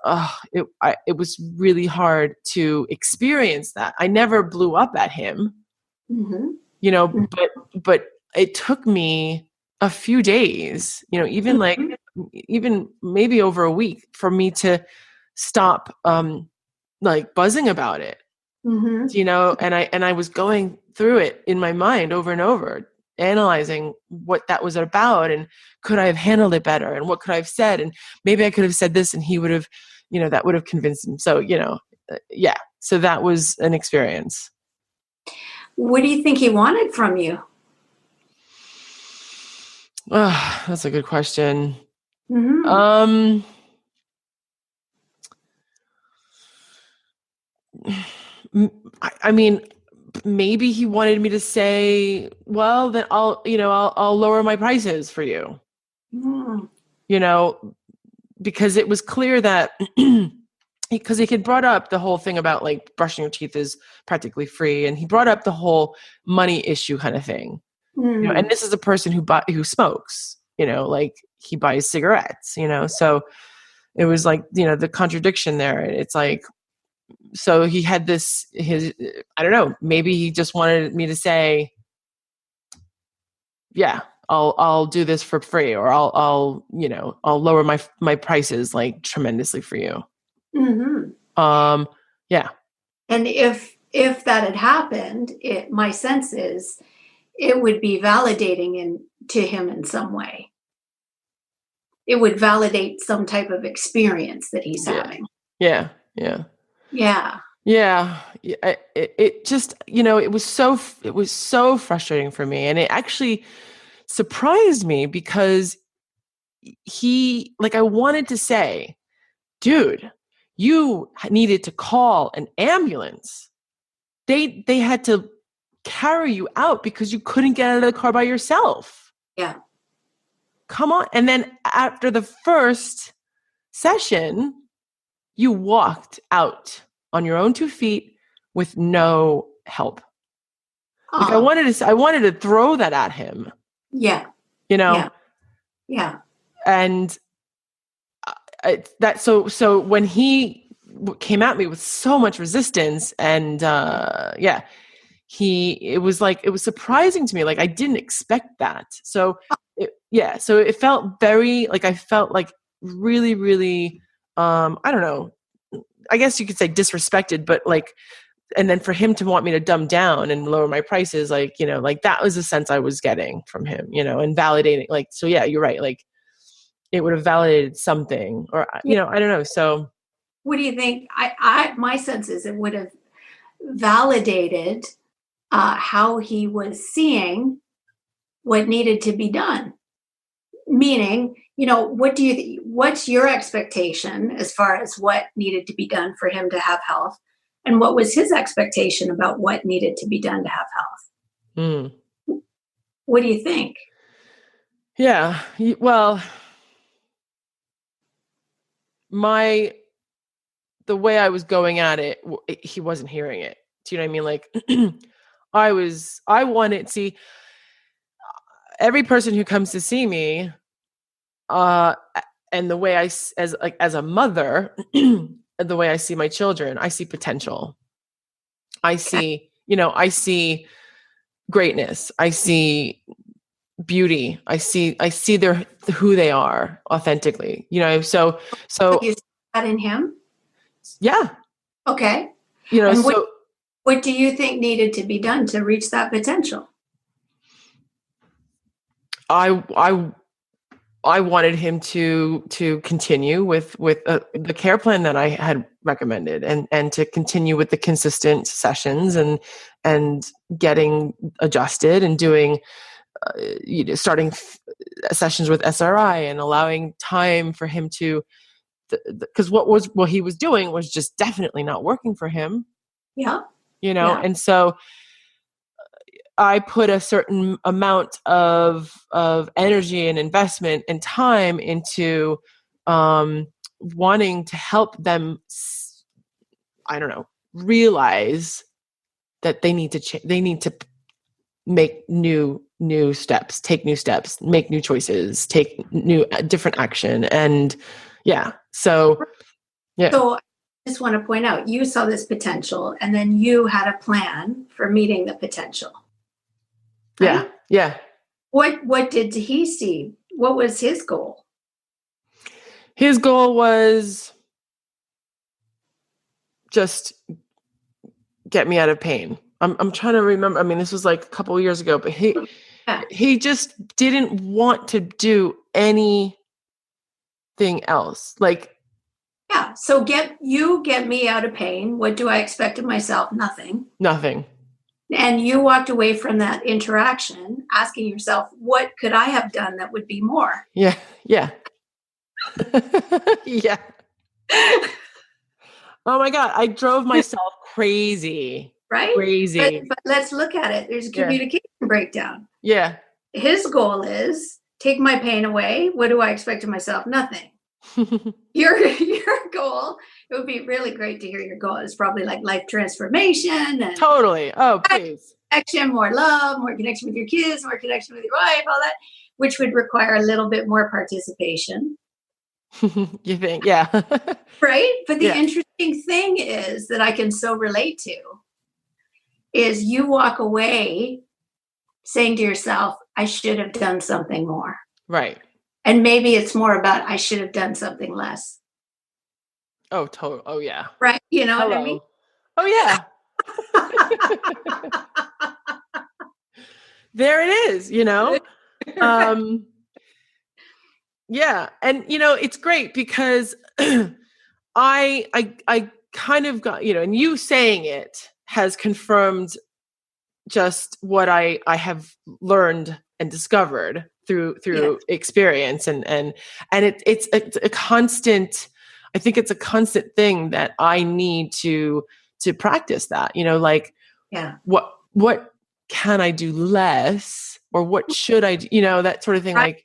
it was really hard to experience that. I never blew up at him, Mm-hmm. but it took me a few days, even maybe over a week for me to stop, like buzzing about it, and I was going through it in my mind over and over, analyzing what that was about, and could I have handled it better, and what could I have said, and maybe I could have said this and he would have, that would have convinced him. So, yeah. So that was an experience. What do you think he wanted from you? Oh, that's a good question. Mm-hmm. I mean, maybe he wanted me to say, well, then I'll lower my prices for you. Mm. Because it was clear that because he had brought up the whole thing about like brushing your teeth is practically free, and he brought up the whole money issue kind of thing. Mm. And this is a person who smokes, like he buys cigarettes, so it was like, the contradiction there. It's like, so he had I don't know, maybe he just wanted me to say, yeah, I'll do this for free, or I'll lower my prices like tremendously for you. Mm-hmm. Yeah. And if that had happened, my sense is it would be validating to him in some way. It would validate some type of experience that he's having. Yeah. It just, it was so frustrating for me, and it actually surprised me because I wanted to say, dude, you needed to call an ambulance. They had to carry you out because you couldn't get out of the car by yourself. Yeah. Come on. And then after the first session, you walked out on your own 2 feet with no help. Like I wanted to throw that at him. Yeah. Yeah. And so when he came at me with so much resistance, and it was surprising to me. Like I didn't expect that. So it felt very, like I felt like really, really, I don't know, I guess you could say disrespected, but like, and then for him to want me to dumb down and lower my prices, like, like that was the sense I was getting from him, and validating, like, so yeah, you're right. Like it would have validated something, or, I don't know. So what do you think? My sense is it would have validated how he was seeing what needed to be done. Meaning, what's your expectation as far as what needed to be done for him to have health? And what was his expectation about what needed to be done to have health? What do you think? Yeah, well, the way I was going at it, he wasn't hearing it. Do you know what I mean? Like I wanted, see, every person who comes to see me, and the way as a mother, the way I see my children, I see potential. I see, I see greatness. I see beauty. I see who they are authentically, so You see that in him? Yeah. Okay. And what do you think needed to be done to reach that potential? I wanted him to continue with the care plan that I had recommended, and to continue with the consistent sessions, and getting adjusted, and doing starting sessions with SRI, and allowing time for him to, because what he was doing was just definitely not working for him. Yeah. Yeah. And so I put a certain amount of energy and investment and time into wanting to help them, I don't know, realize that they need to make new steps, take new steps, make new choices, take different action. And so I just want to point out, you saw this potential, and then you had a plan for meeting the potential. Right? Yeah. What did he see? What was his goal? His goal was just get me out of pain. I'm trying to remember. I mean, this was like a couple of years ago, but he just didn't want to do anything else. So get me out of pain. What do I expect of myself? Nothing. And you walked away from that interaction asking yourself, what could I have done that would be more? Yeah. Yeah. Oh my God. I drove myself crazy. Right? Crazy. But let's look at it. There's a communication breakdown. Yeah. His goal is take my pain away. What do I expect of myself? Nothing. Your goal, it would be really great to hear your goal. It's probably like life transformation. And totally. Oh, please. Connection, more love, more connection with your kids, more connection with your wife, all that, which would require a little bit more participation. You think? Yeah. Right? But the interesting thing is that I can so relate to is you walk away saying to yourself, I should have done something more. Right. And maybe it's more about I should have done something less. Oh, totally. Oh, yeah. Right. You know what I mean? Oh, yeah. There it is, Yeah. And, it's great because I kind of got, and you saying it has confirmed just what I have learned and discovered through experience, and it's a constant. I think it's a constant thing that I need to practice that. What can I do less, or what should I do? That sort of thing. Right.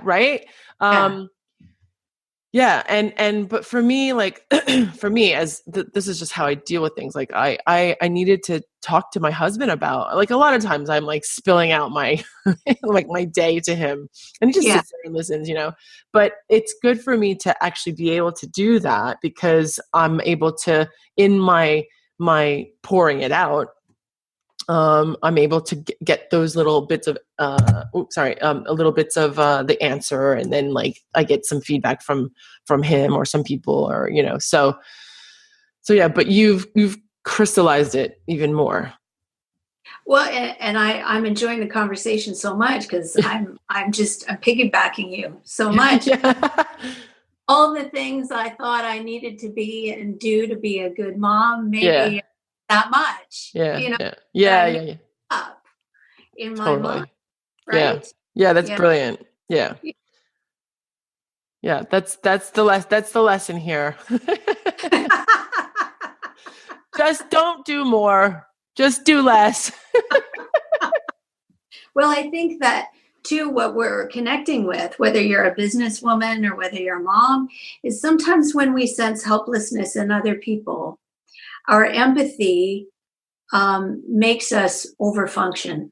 Right. But for me, this is just how I deal with things. I needed to talk to my husband about, a lot of times I'm spilling out my my day to him, and he just sits there and listens, but it's good for me to actually be able to do that, because I'm able to, in my pouring it out, I'm able to get those little bits of little bits of the answer, and then I get some feedback from him or some people, or so yeah. But you've crystallized it even more. Well, and I'm enjoying the conversation so much, because I'm piggybacking you so much. All the things I thought I needed to be and do to be a good mom, maybe that much. Up in my mind, right? That's brilliant. Yeah, that's the lesson here. Just don't do more, just do less. Well, I think that too, what we're connecting with, whether you're a businesswoman or whether you're a mom, is sometimes when we sense helplessness in other people, our empathy makes us overfunction.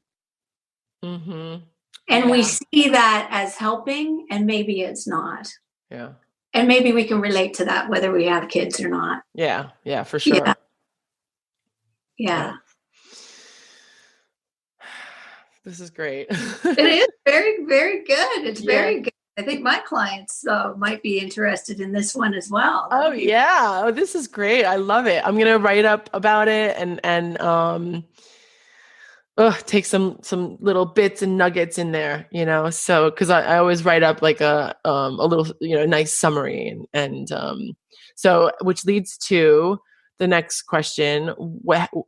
Mm-hmm. And we see that as helping, and maybe it's not. Yeah. And maybe we can relate to that, whether we have kids or not. Yeah, for sure. Yeah. This is great. It is very, very good. It's very good. I think my clients might be interested in this one as well. Oh yeah. Oh, this is great. I love it. I'm going to write up about it and take some little bits and nuggets in there, so because I always write up like a little nice summary and so which leads to the next question.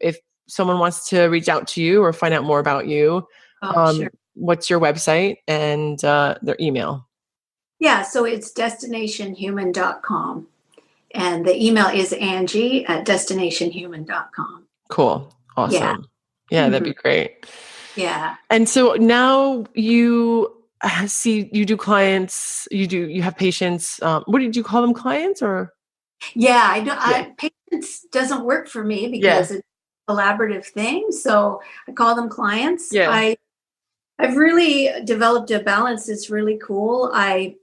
If someone wants to reach out to you or find out more about you, Sure. What's your website and their email? Yeah, so it's destinationhuman.com, and the email is Angie at destinationhuman.com. Cool. Awesome. Yeah, that'd be great. Yeah. And so now you do clients, you have patients. What did you call them, clients or? Yeah, patients doesn't work for me because it's a collaborative thing. So I call them clients. Yeah. I've really developed a balance that's really cool. I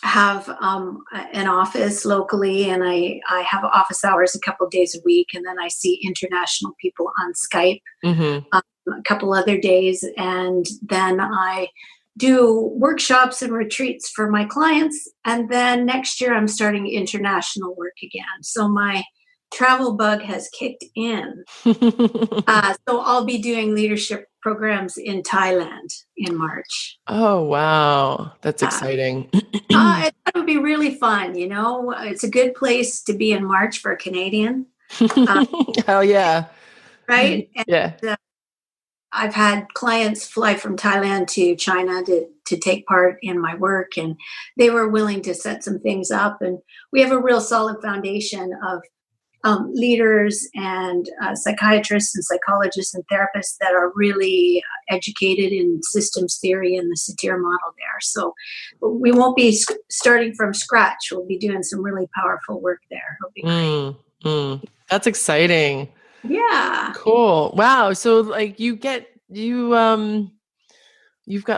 have an office locally, and I have office hours a couple of days a week, and then I see international people on Skype a couple other days, and then I do workshops and retreats for my clients, and then next year I'm starting international work again. So my travel bug has kicked in. So I'll be doing leadership programs in Thailand in March. Oh, wow. That's exciting. I thought it would be really fun. It's a good place to be in March for a Canadian. Hell yeah. Right? Yeah. And, I've had clients fly from Thailand to China to take part in my work, and they were willing to set some things up. And we have a real solid foundation of leaders and psychiatrists and psychologists and therapists that are really educated in systems theory and the Satir model there. So we won't be starting from scratch. We'll be doing some really powerful work there. It'll be great. That's exciting. Yeah. Cool. Wow. So like you've got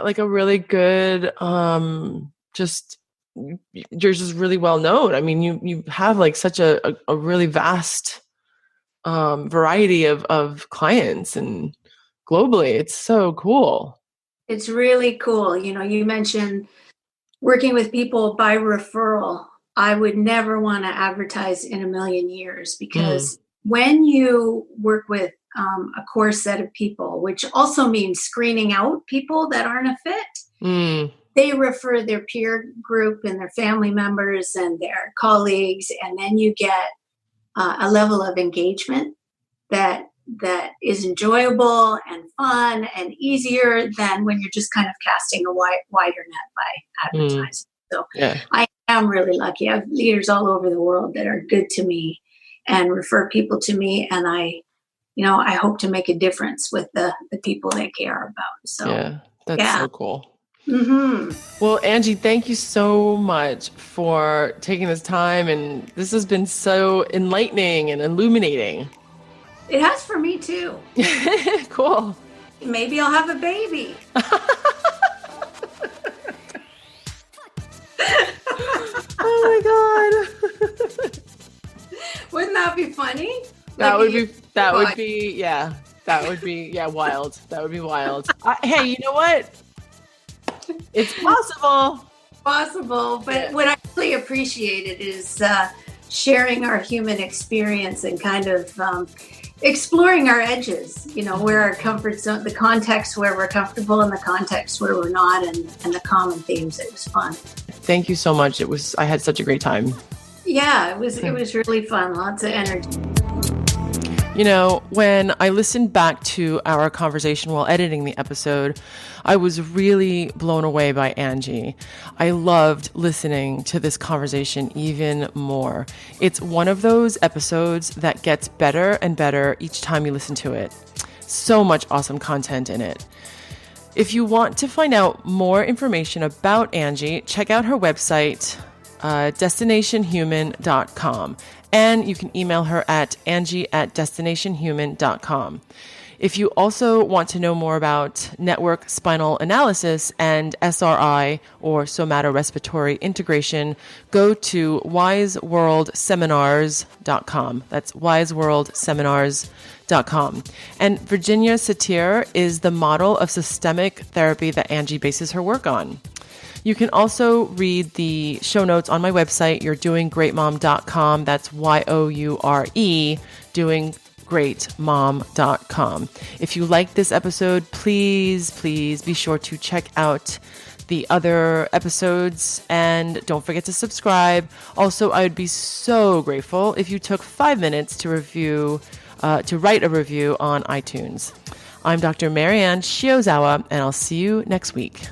like a really good, you're just really well known. I mean, you have like such a really vast variety of clients and globally. It's so cool. It's really cool. You mentioned working with people by referral. I would never want to advertise in a million years, because when you work with a core set of people, which also means screening out people that aren't a fit, they refer their peer group and their family members and their colleagues, and then you get a level of engagement that is enjoyable and fun and easier than when you're just kind of casting a wider net by advertising. So I am really lucky. I have leaders all over the world that are good to me and refer people to me, and I hope to make a difference with the people they care about. So that's so cool. Mm-hmm. Well, Angie, thank you so much for taking this time, and this has been so enlightening and illuminating. It has for me too. Cool. Maybe I'll have a baby. Oh my God. Wouldn't that be funny? That would be wild. That would be wild. Hey, you know what? It's possible. But what I really appreciated is sharing our human experience and kind of exploring our edges, where our comfort zone, the context where we're comfortable and the context where we're not, and the common themes. It was fun. Thank you so much. I had such a great time. Yeah, it was really fun. Lots of energy. When I listened back to our conversation while editing the episode, I was really blown away by Angie. I loved listening to this conversation even more. It's one of those episodes that gets better and better each time you listen to it. So much awesome content in it. If you want to find out more information about Angie, check out her website, destinationhuman.com. And you can email her at angie@destinationhuman.com. If you also want to know more about network spinal analysis and SRI, or somatorespiratory integration, go to wiseworldseminars.com. That's wiseworldseminars.com. And Virginia Satir is the model of systemic therapy that Angie bases her work on. You can also read the show notes on my website, yourdoinggreatmom.com. That's YOURE, doinggreatmom.com. If you like this episode, please be sure to check out the other episodes and don't forget to subscribe. Also, I would be so grateful if you took 5 minutes to write a review on iTunes. I'm Dr. Marianne Shiozawa, and I'll see you next week.